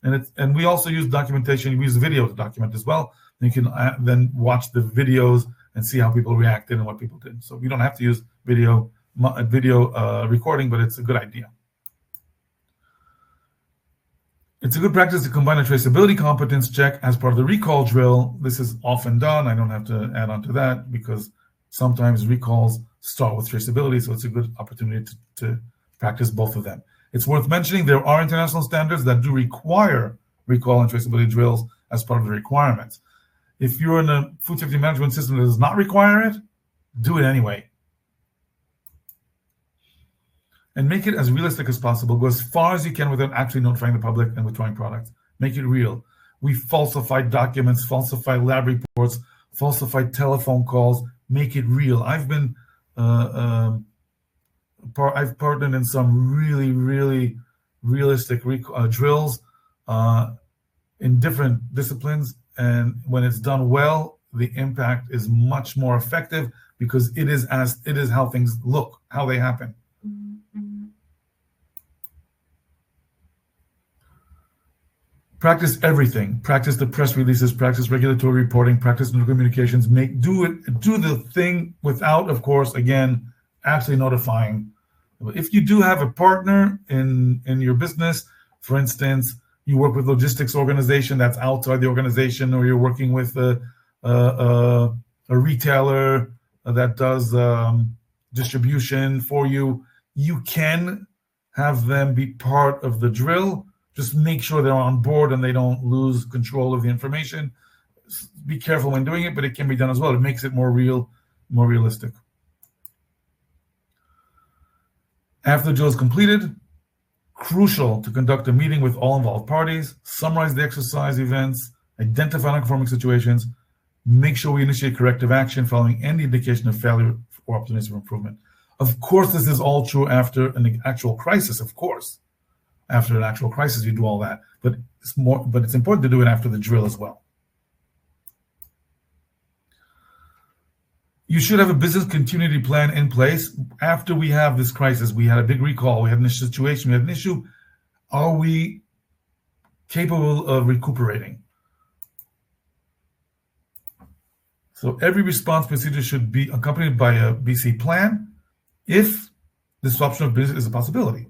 And we also use documentation. We use video to document as well. And you can then watch the videos and see how people reacted and what people did. So we don't have to use video recording, but it's a good idea. It's a good practice to combine a traceability competence check as part of the recall drill. This is often done. I don't have to add on to that because sometimes recalls start with traceability, so it's a good opportunity to practice both of them. It's worth mentioning there are international standards that do require recall and traceability drills as part of the requirements. If you're in a food safety management system that does not require it, do it anyway. And make it as realistic as possible. Go as far as you can without actually notifying the public and withdrawing products. Make it real. We falsify documents, falsify lab reports, falsify telephone calls. Make it real. I've partnered in some really, really realistic drills in different disciplines. And when it's done well, the impact is much more effective because it is how things look, how they happen. Practice everything. Practice the press releases. Practice regulatory reporting. Practice communications. Do the thing without, of course, again, actually notifying. If you do have a partner in your business, for instance, you work with logistics organization that's outside the organization, or you're working with a retailer that does distribution for you, you can have them be part of the drill. Just make sure they're on board and they don't lose control of the information. Be careful when doing it, but it can be done as well. It makes it more real, more realistic. After the drill is completed, crucial to conduct a meeting with all involved parties, summarize the exercise events, identify non-conforming situations, make sure we initiate corrective action following any indication of failure or opportunities for improvement. Of course, this is all true after an actual crisis, of course. After an actual crisis, you do all that, but it's important to do it after the drill as well. You should have a business continuity plan in place after we have this crisis. We had a big recall, we had a situation, we had an issue. Are we capable of recuperating? So every response procedure should be accompanied by a BC plan if disruption of business is a possibility.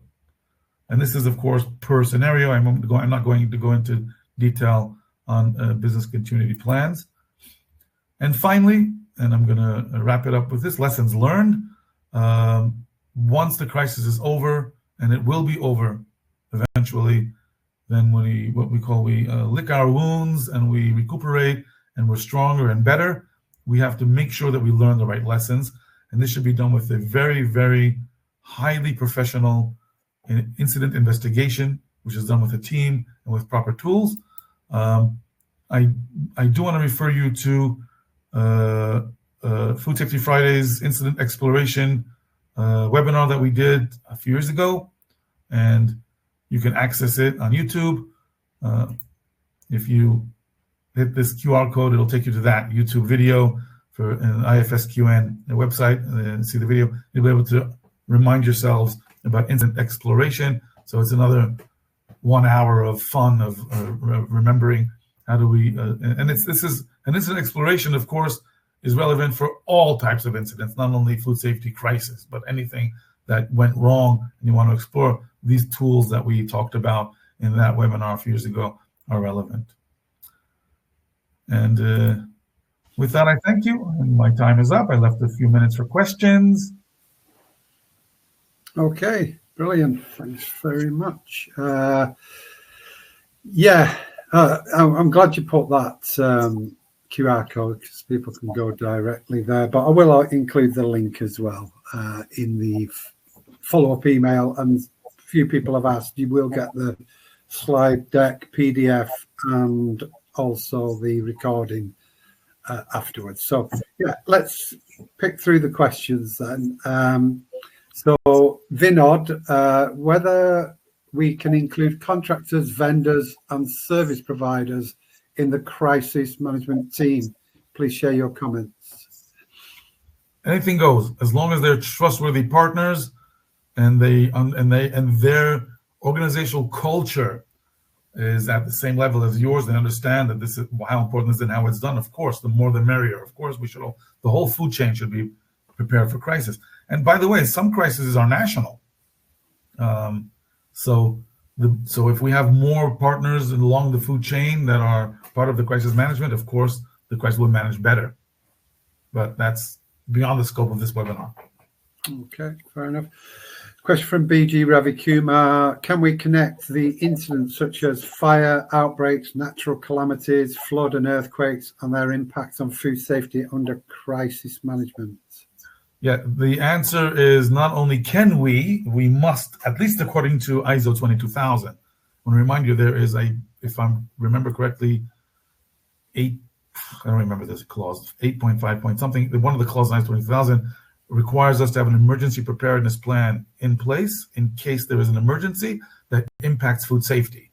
And this is, of course, per scenario. I'm not going to go into detail on business continuity plans. And finally, and I'm going to wrap it up with this, lessons learned. Once the crisis is over, and it will be over eventually, then we lick our wounds and we recuperate and we're stronger and better. We have to make sure that we learn the right lessons. And this should be done with a very, very highly professional incident investigation, which is done with a team and with proper tools. I do want to refer you to Food Safety Friday's Incident Exploration webinar that we did a few years ago, and you can access it on YouTube. If you hit this QR code, it'll take you to that YouTube video for an IFSQN website and see the video. You'll be able to remind yourselves about incident exploration. So it's another 1 hour of fun of remembering how do we and this is an incident exploration, of course, is relevant for all types of incidents, not only food safety crisis, but anything that went wrong and you want to explore. These tools that we talked about in that webinar a few years ago are relevant. And with that, I thank you. And my time is up. I left a few minutes for questions. Okay, brilliant. Thanks very much. I'm glad you put that QR code because people can go directly there. But I will include the link as well in the follow-up email. And a few people have asked, you will get the slide deck, PDF, and also the recording afterwards. So yeah, let's pick through the questions then. So Vinod, whether we can include contractors, vendors, and service providers in the crisis management team, please share your comments. Anything goes, as long as they're trustworthy partners and their organizational culture is at the same level as yours. They understand that this is how important it is and how it's done. Of course, the more the merrier. Of course, the whole food chain should be prepared for crisis. And by the way, some crises are national. So if we have more partners along the food chain that are part of the crisis management, of course, the crisis will manage better. But that's beyond the scope of this webinar. Okay, fair enough. Question from BG Ravikumar. Can we connect the incidents such as fire, outbreaks, natural calamities, flood and earthquakes and their impact on food safety under crisis management? Yeah, the answer is not only can we must, at least according to ISO 22000. I want to remind you there is if I remember correctly, I don't remember this clause, 8.5 point something. One of the clauses in ISO 22000 requires us to have an emergency preparedness plan in place in case there is an emergency that impacts food safety.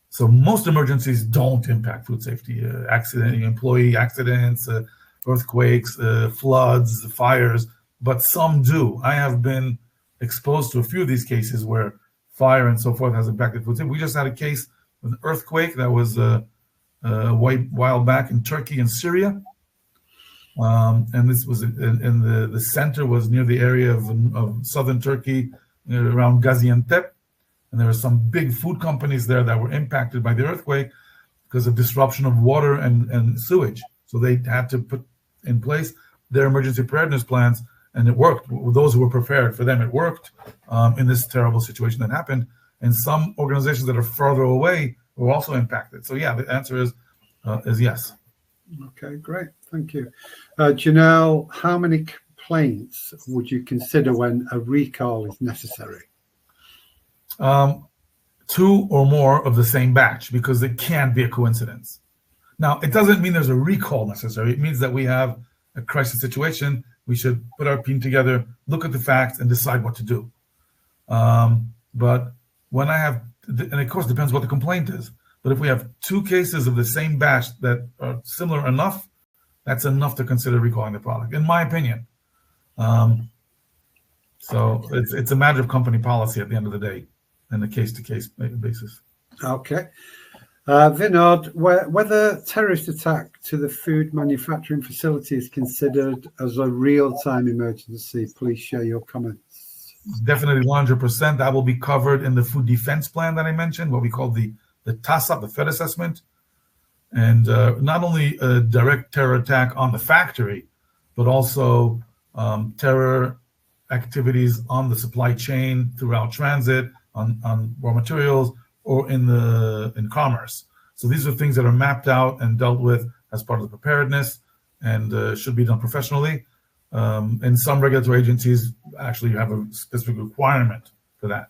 So most emergencies don't impact food safety, employee accidents, earthquakes, floods, fires, but some do. I have been exposed to a few of these cases where fire and so forth has impacted food safety. We just had a case with an earthquake that was a while back in Turkey and Syria. And this was the center was near the area of southern Turkey, around Gaziantep, and there were some big food companies there that were impacted by the earthquake because of disruption of water and sewage. So they had to put in place their emergency preparedness plans, and it worked. Those who were prepared, for them it worked in this terrible situation that happened. And some organizations that are further away were also impacted. So yeah, the answer is yes. Okay, great. Thank you. Janelle, how many complaints would you consider when a recall is necessary? 2 or more of the same batch, because it can't be a coincidence. Now, it doesn't mean there's a recall necessary. It means that we have a crisis situation. We should put our team together, look at the facts, and decide what to do. But when I have, and of course, it depends what the complaint is. But if we have 2 cases of the same batch that are similar enough, that's enough to consider recalling the product, in my opinion. So it's a matter of company policy at the end of the day, and a case-to-case basis. Okay. Vinod, whether terrorist attack to the food manufacturing facility is considered as a real-time emergency, please share your comments. Definitely 100%. That will be covered in the food defense plan that I mentioned, what we call the TASAP, the threat assessment. And not only a direct terror attack on the factory, but also terror activities on the supply chain throughout transit, on raw materials, or in commerce. So these are things that are mapped out and dealt with as part of the preparedness and should be done professionally. And some regulatory agencies actually have a specific requirement for that.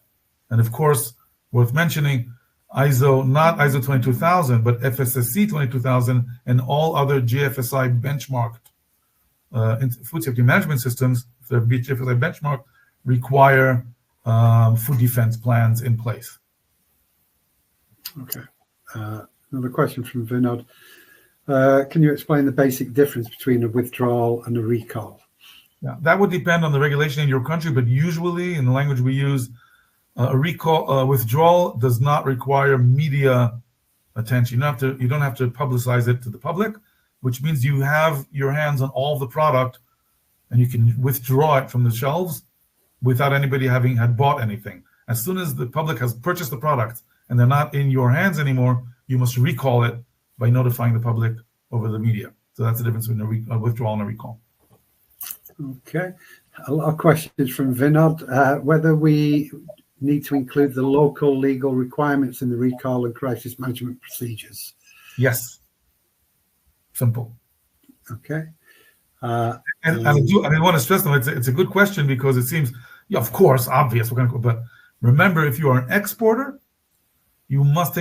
And of course, worth mentioning, ISO, not ISO 22000, but FSSC 22000 and all other GFSI benchmarked food safety management systems, if they're GFSI benchmarked, require food defense plans in place. Okay. Another question from Vinod. Can you explain the basic difference between a withdrawal and a recall? Yeah, that would depend on the regulation in your country, but usually in the language we use, a recall, withdrawal does not require media attention. You don't have to publicize it to the public, which means you have your hands on all the product and you can withdraw it from the shelves without anybody having had bought anything. As soon as the public has purchased the product and they're not in your hands anymore, you must recall it by notifying the public over the media. So that's the difference between a withdrawal and a recall. Okay. A lot of questions from Vinod. Whether we need to include the local legal requirements in the recall and crisis management procedures. Yes. Simple. Okay. And I want to stress them. It's a good question because it seems, yeah, of course, obvious. But remember, if you are an exporter, you must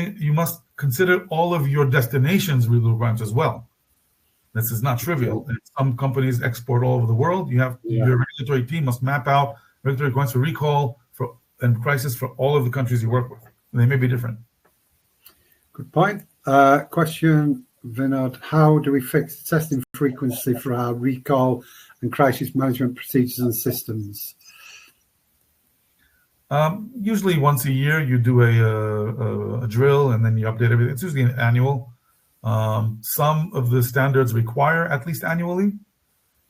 consider all of your destinations legal requirements as well. This is not trivial. Some companies export all over the world. Your regulatory team must map out regulatory requirements for recall and crisis for all of the countries you work with. And they may be different. Good point. Question, Vinod. How do we fix the testing frequency for our recall and crisis management procedures and systems? Usually once a year, you do a drill and then you update everything. It's usually an annual. Some of the standards require at least annually.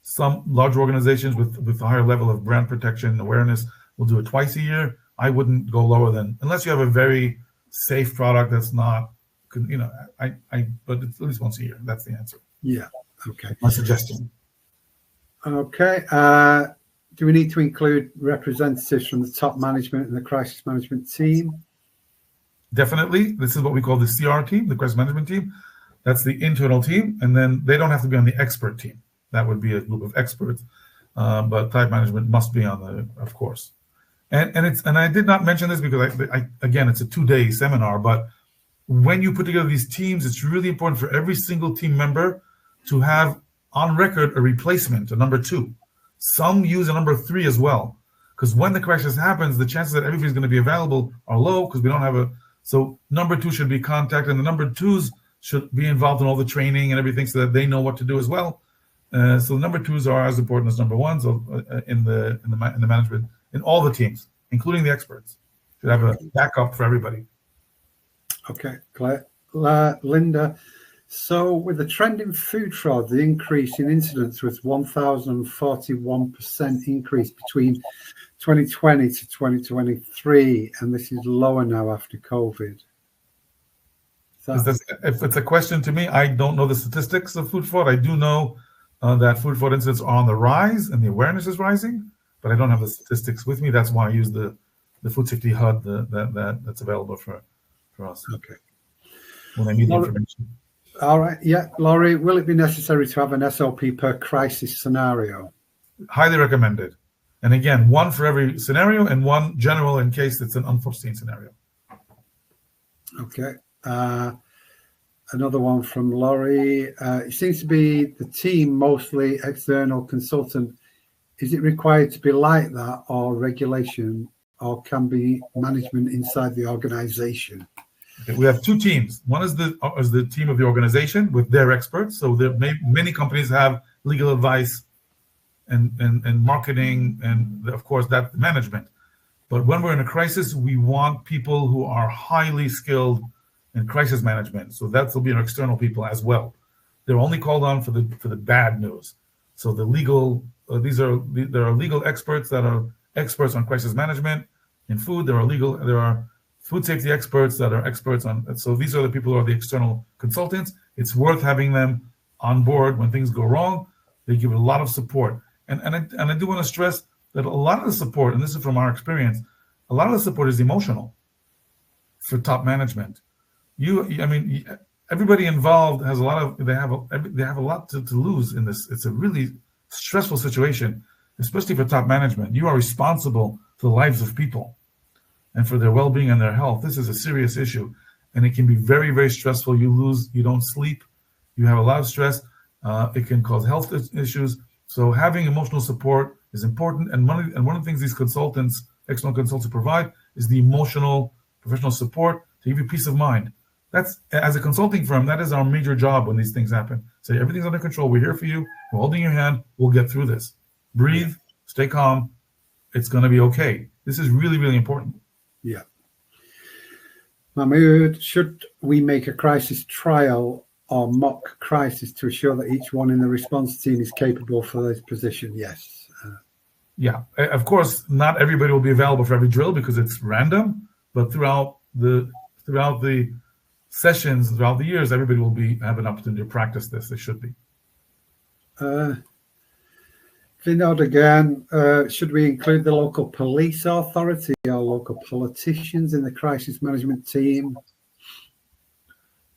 Some large organizations with a higher level of brand protection awareness will do it twice a year. I wouldn't go lower than, unless you have a very safe product that's not, but it's at least once a year. That's the answer. Yeah. Okay. My suggestion. Okay. Do we need to include representatives from the top management and the crisis management team? Definitely. This is what we call the CR team, the crisis management team. That's the internal team. And then they don't have to be on the expert team. That would be a group of experts. But type management must be on the, of course. And I did not mention this because again, it's a 2-day seminar, but when you put together these teams, it's really important for every single team member to have on record a replacement, a number 2. Some use a number 3 as well, because when the crisis happens, the chances that everybody's going to be available are low because we don't have so number 2 should be contacted, and the number 2s should be involved in all the training and everything so that they know what to do as well. So number 2s are as important as number 1s in the management, in all the teams, including the experts. Should have a backup for everybody. Okay, Claire. Linda, so with the trend in food fraud, the increase in incidents was 1,041% increase between 2020 to 2023, and this is lower now after COVID. If it's a question to me, I don't know the statistics of food fraud. I do know that food fraud incidents are on the rise and the awareness is rising, but I don't have the statistics with me. That's why I use the Food Safety HUD that's available for us. Okay. When I need the information. All right. Yeah. Laurie, will it be necessary to have an SOP per crisis scenario? Highly recommended. And again, one for every scenario and one general in case it's an unforeseen scenario. Okay. Another one from Laurie. It seems to be the team, mostly external consultant. Is it required to be like that, or regulation, or can be management inside the organization? Okay, we have 2 teams. One is the team of the organization with their experts. So many companies have legal advice and marketing and, of course, that management. But when we're in a crisis, we want people who are highly skilled in crisis management. So that will be our external people as well. They're only called on for the bad news. So the legal, there are legal experts that are experts on crisis management in food. There are food safety experts that are experts on. So these are the people who are the external consultants. It's worth having them on board when things go wrong. They give a lot of support. And I do want to stress that a lot of the support, and this is from our experience, a lot of the support is emotional for top management. Everybody involved has they have a lot to lose in this. It's a really stressful situation, especially for top management. You are responsible for the lives of people and for their well-being and their health. This is a serious issue, and it can be very, very stressful. You don't sleep, you have a lot of stress. It can cause health issues. So having emotional support is important. And one of the things these external consultants provide is the emotional professional support to give you peace of mind. That's, as a consulting firm, that is our major job when these things happen. Say, everything's under control. We're here for you. We're holding your hand. We'll get through this. Breathe, stay calm. It's going to be okay. This is really, really important. Yeah. Mahmoud, should we make a crisis trial or mock crisis to assure that each one in the response team is capable for this position? Yes. Yeah, of course, not everybody will be available for every drill because it's random, but throughout the sessions, throughout the years, everybody will have an opportunity to practice this. They should be. Vinod again, should we include the local police authority or local politicians in the crisis management team?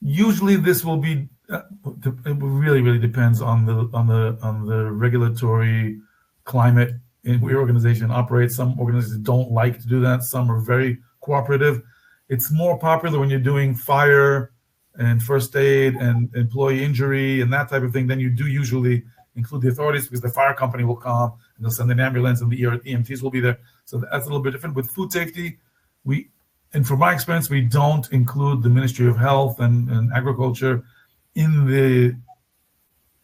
Usually, this will be. It really depends on the regulatory climate in where your organization operates. Some organizations don't like to do that. Some are very cooperative. It's more popular when you're doing fire and first aid and employee injury and that type of thing. Then you do usually include the authorities because the fire company will come and they'll send an ambulance and the EMTs will be there. So that's a little bit different. With food safety, and from my experience, we don't include the Ministry of Health and Agriculture in the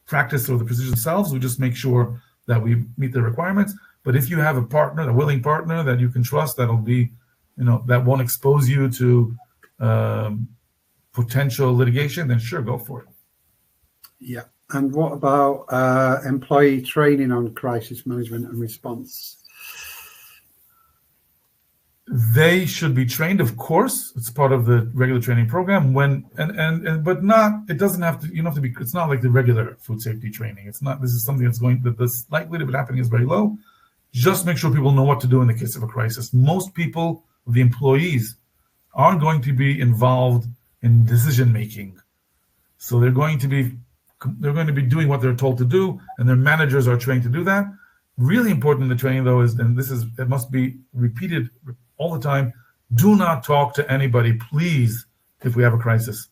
practice or the procedures themselves. We just make sure that we meet the requirements. But if you have a partner, a willing partner that you can trust, that'll be, that won't expose you to potential litigation, then sure, go for it. Yeah. And what about employee training on crisis management and response? They should be trained, of course. It's part of the regular training program. But not. It doesn't have to. You don't have to be. It's not like the regular food safety training. It's not. This is something that's the likelihood of it happening is very low. Just make sure people know what to do in the case of a crisis. Most people, the employees, aren't going to be involved in decision making, so they're going to be doing what they're told to do, and their managers are trained to do that. Really important in the training, though, it must be repeated all the time. Do not talk to anybody, please, if we have a crisis.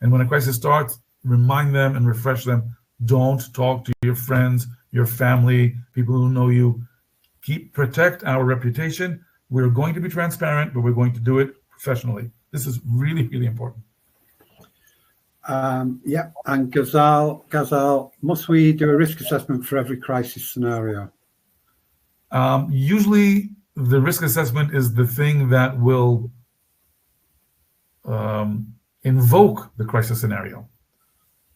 And when a crisis starts, remind them and refresh them. Don't talk to your friends, your family, people who know you. Protect our reputation. We're going to be transparent, but we're going to do it professionally. This is really, really important. Yeah, and Ghazal, must we do a risk assessment for every crisis scenario? Usually, the risk assessment is the thing that will invoke the crisis scenario.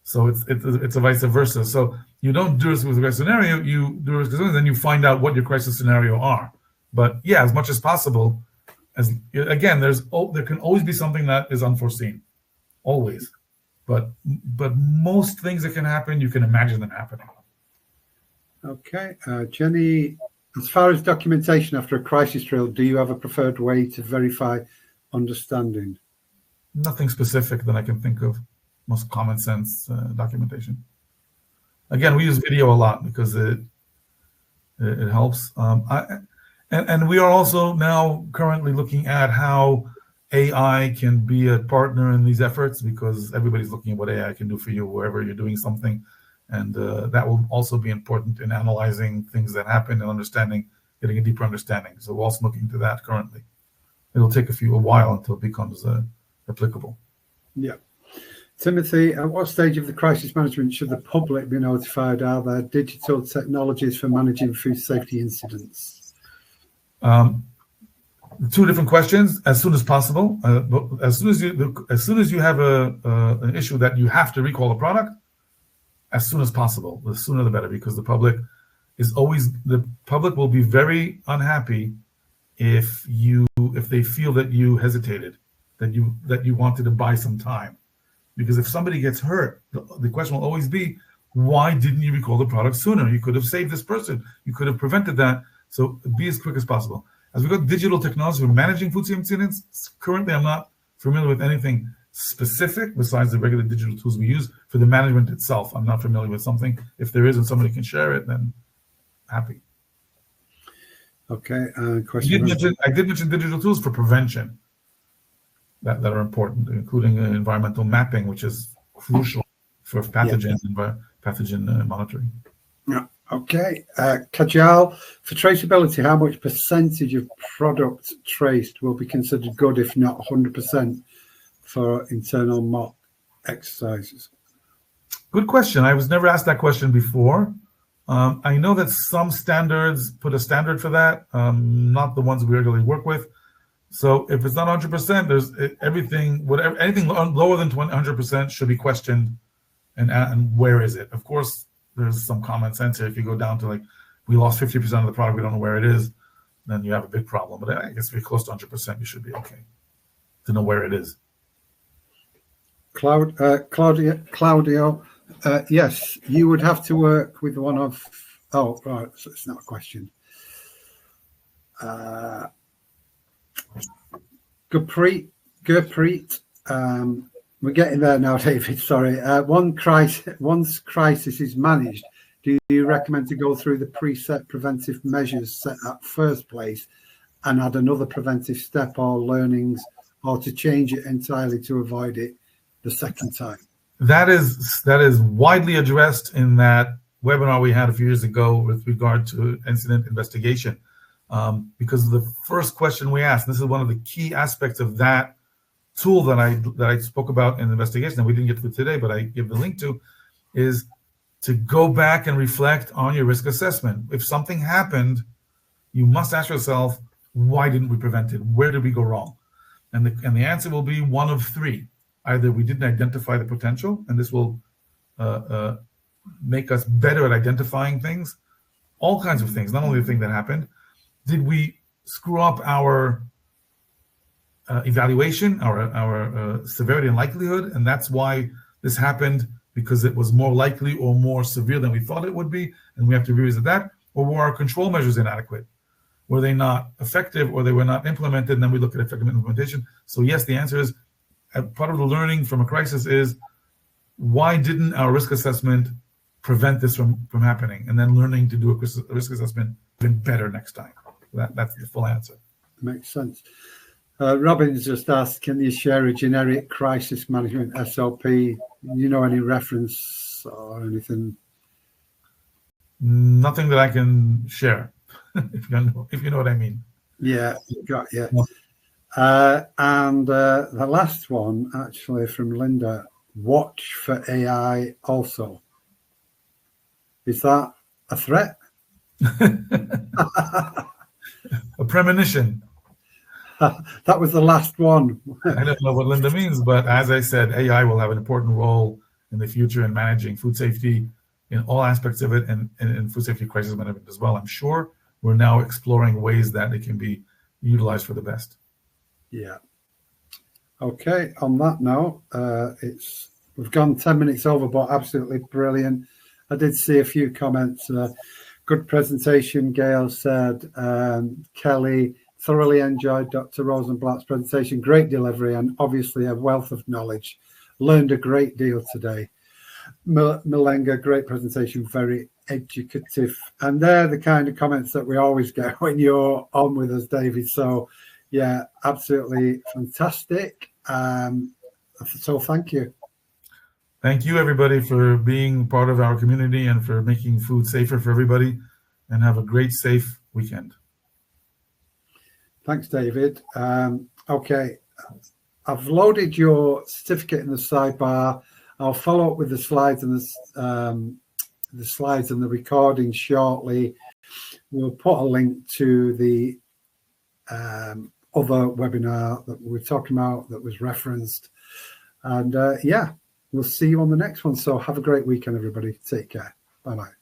So it's a vice versa. So you don't do this with the crisis scenario, you do risk assessment, then you find out what your crisis scenario are. But yeah, as much as possible, there can always be something that is unforeseen, always. But most things that can happen, you can imagine them happening. Okay, Jenny, as far as documentation after a crisis drill, do you have a preferred way to verify understanding? Nothing specific that I can think of. Most common sense documentation. Again, we use video a lot because it helps. And we are also now currently looking at how AI can be a partner in these efforts, because everybody's looking at what AI can do for you wherever you're doing something. And that will also be important in analyzing things that happen and getting a deeper understanding. So we're also looking into that currently. It'll take a while until it becomes applicable. Yeah. Timothy, at what stage of the crisis management should the public be notified? Are there digital technologies for managing food safety incidents? Two different questions. As soon as possible. As soon as you have an issue that you have to recall a product, as soon as possible. The sooner the better, because the public will be very unhappy if they feel that you hesitated, that you wanted to buy some time. Because if somebody gets hurt, the question will always be, why didn't you recall the product sooner? You could have saved this person. You could have prevented that. So be as quick as possible. As we go to digital technology for managing food safety incidents, currently I'm not familiar with anything specific besides the regular digital tools we use for the management itself. I'm not familiar with something. If there is and somebody can share it, then happy. Okay. Question. I did mention digital tools for prevention that are important, including environmental mapping, which is crucial for pathogens and pathogen monitoring. Yeah. Okay. Kajal, for traceability, how much percentage of product traced will be considered good, if not 100%? for internal mock exercises? Good question. I was never asked that question before. I know that some standards put a standard for that, not the ones we regularly work with. So if it's not 100%, there's anything lower than 100% should be questioned, and where is it? Of course, there's some common sense here. If you go down to like, we lost 50% of the product, we don't know where it is, then you have a big problem. But I guess if you're close to 100%, you should be okay to know where it is. Claudio, yes, you would have to work with one of. Oh, right, so it's not a question. Gurpreet, we're getting there now, David. Sorry. Once crisis is managed, do you recommend to go through the preset preventive measures set at first place and add another preventive step or learnings, or to change it entirely to avoid it the second time? That is widely addressed in that webinar we had a few years ago with regard to incident investigation. Because the first question we asked, this is one of the key aspects of that tool that I spoke about in the investigation that we didn't get to today, but I give the link to, is to go back and reflect on your risk assessment. If something happened, you must ask yourself, why didn't we prevent it? Where did we go wrong? And the answer will be one of three. Either we didn't identify the potential, and this will make us better at identifying things, all kinds of things, not only the thing that happened. Did we screw up our evaluation, our severity and likelihood, and that's why this happened, because it was more likely or more severe than we thought it would be, and we have to revisit that? Or were our control measures inadequate? Were they not effective, or they were not implemented, and then we look at effective implementation? So yes, the answer is, part of the learning from a crisis is, why didn't our risk assessment prevent this from happening? And then learning to do a risk assessment even better next time. That's the full answer. Makes sense. Robin's just asked, can you share a generic crisis management SOP? You know, any reference or anything? Nothing that I can share, if you know what I mean. Yeah, got you. And the last one, actually, from Linda, watch for AI also. Is that a threat? A premonition. That was the last one. I don't know what Linda means, but as I said, AI will have an important role in the future in managing food safety in all aspects of it, and in food safety crisis management as well. I'm sure we're now exploring ways that it can be utilized for the best. Yeah. Okay. On that note, we've gone 10 minutes over, but absolutely brilliant. I did see a few comments. Good presentation, Gail said. Kelly, thoroughly enjoyed Dr. Rosenblatt's presentation. Great delivery, and obviously a wealth of knowledge. Learned a great deal today. Malenga, great presentation, very educative. And they're the kind of comments that we always get when you're on with us, David. So, yeah, absolutely fantastic. So thank you. Thank you, everybody, for being part of our community and for making food safer for everybody. And have a great, safe weekend. Thanks, David. Okay, I've loaded your certificate in the sidebar. I'll follow up with the slides and the recording shortly. We'll put a link to the other webinar that we were talking about that was referenced. And yeah, we'll see you on the next one. So have a great weekend, everybody. Take care. Bye-bye.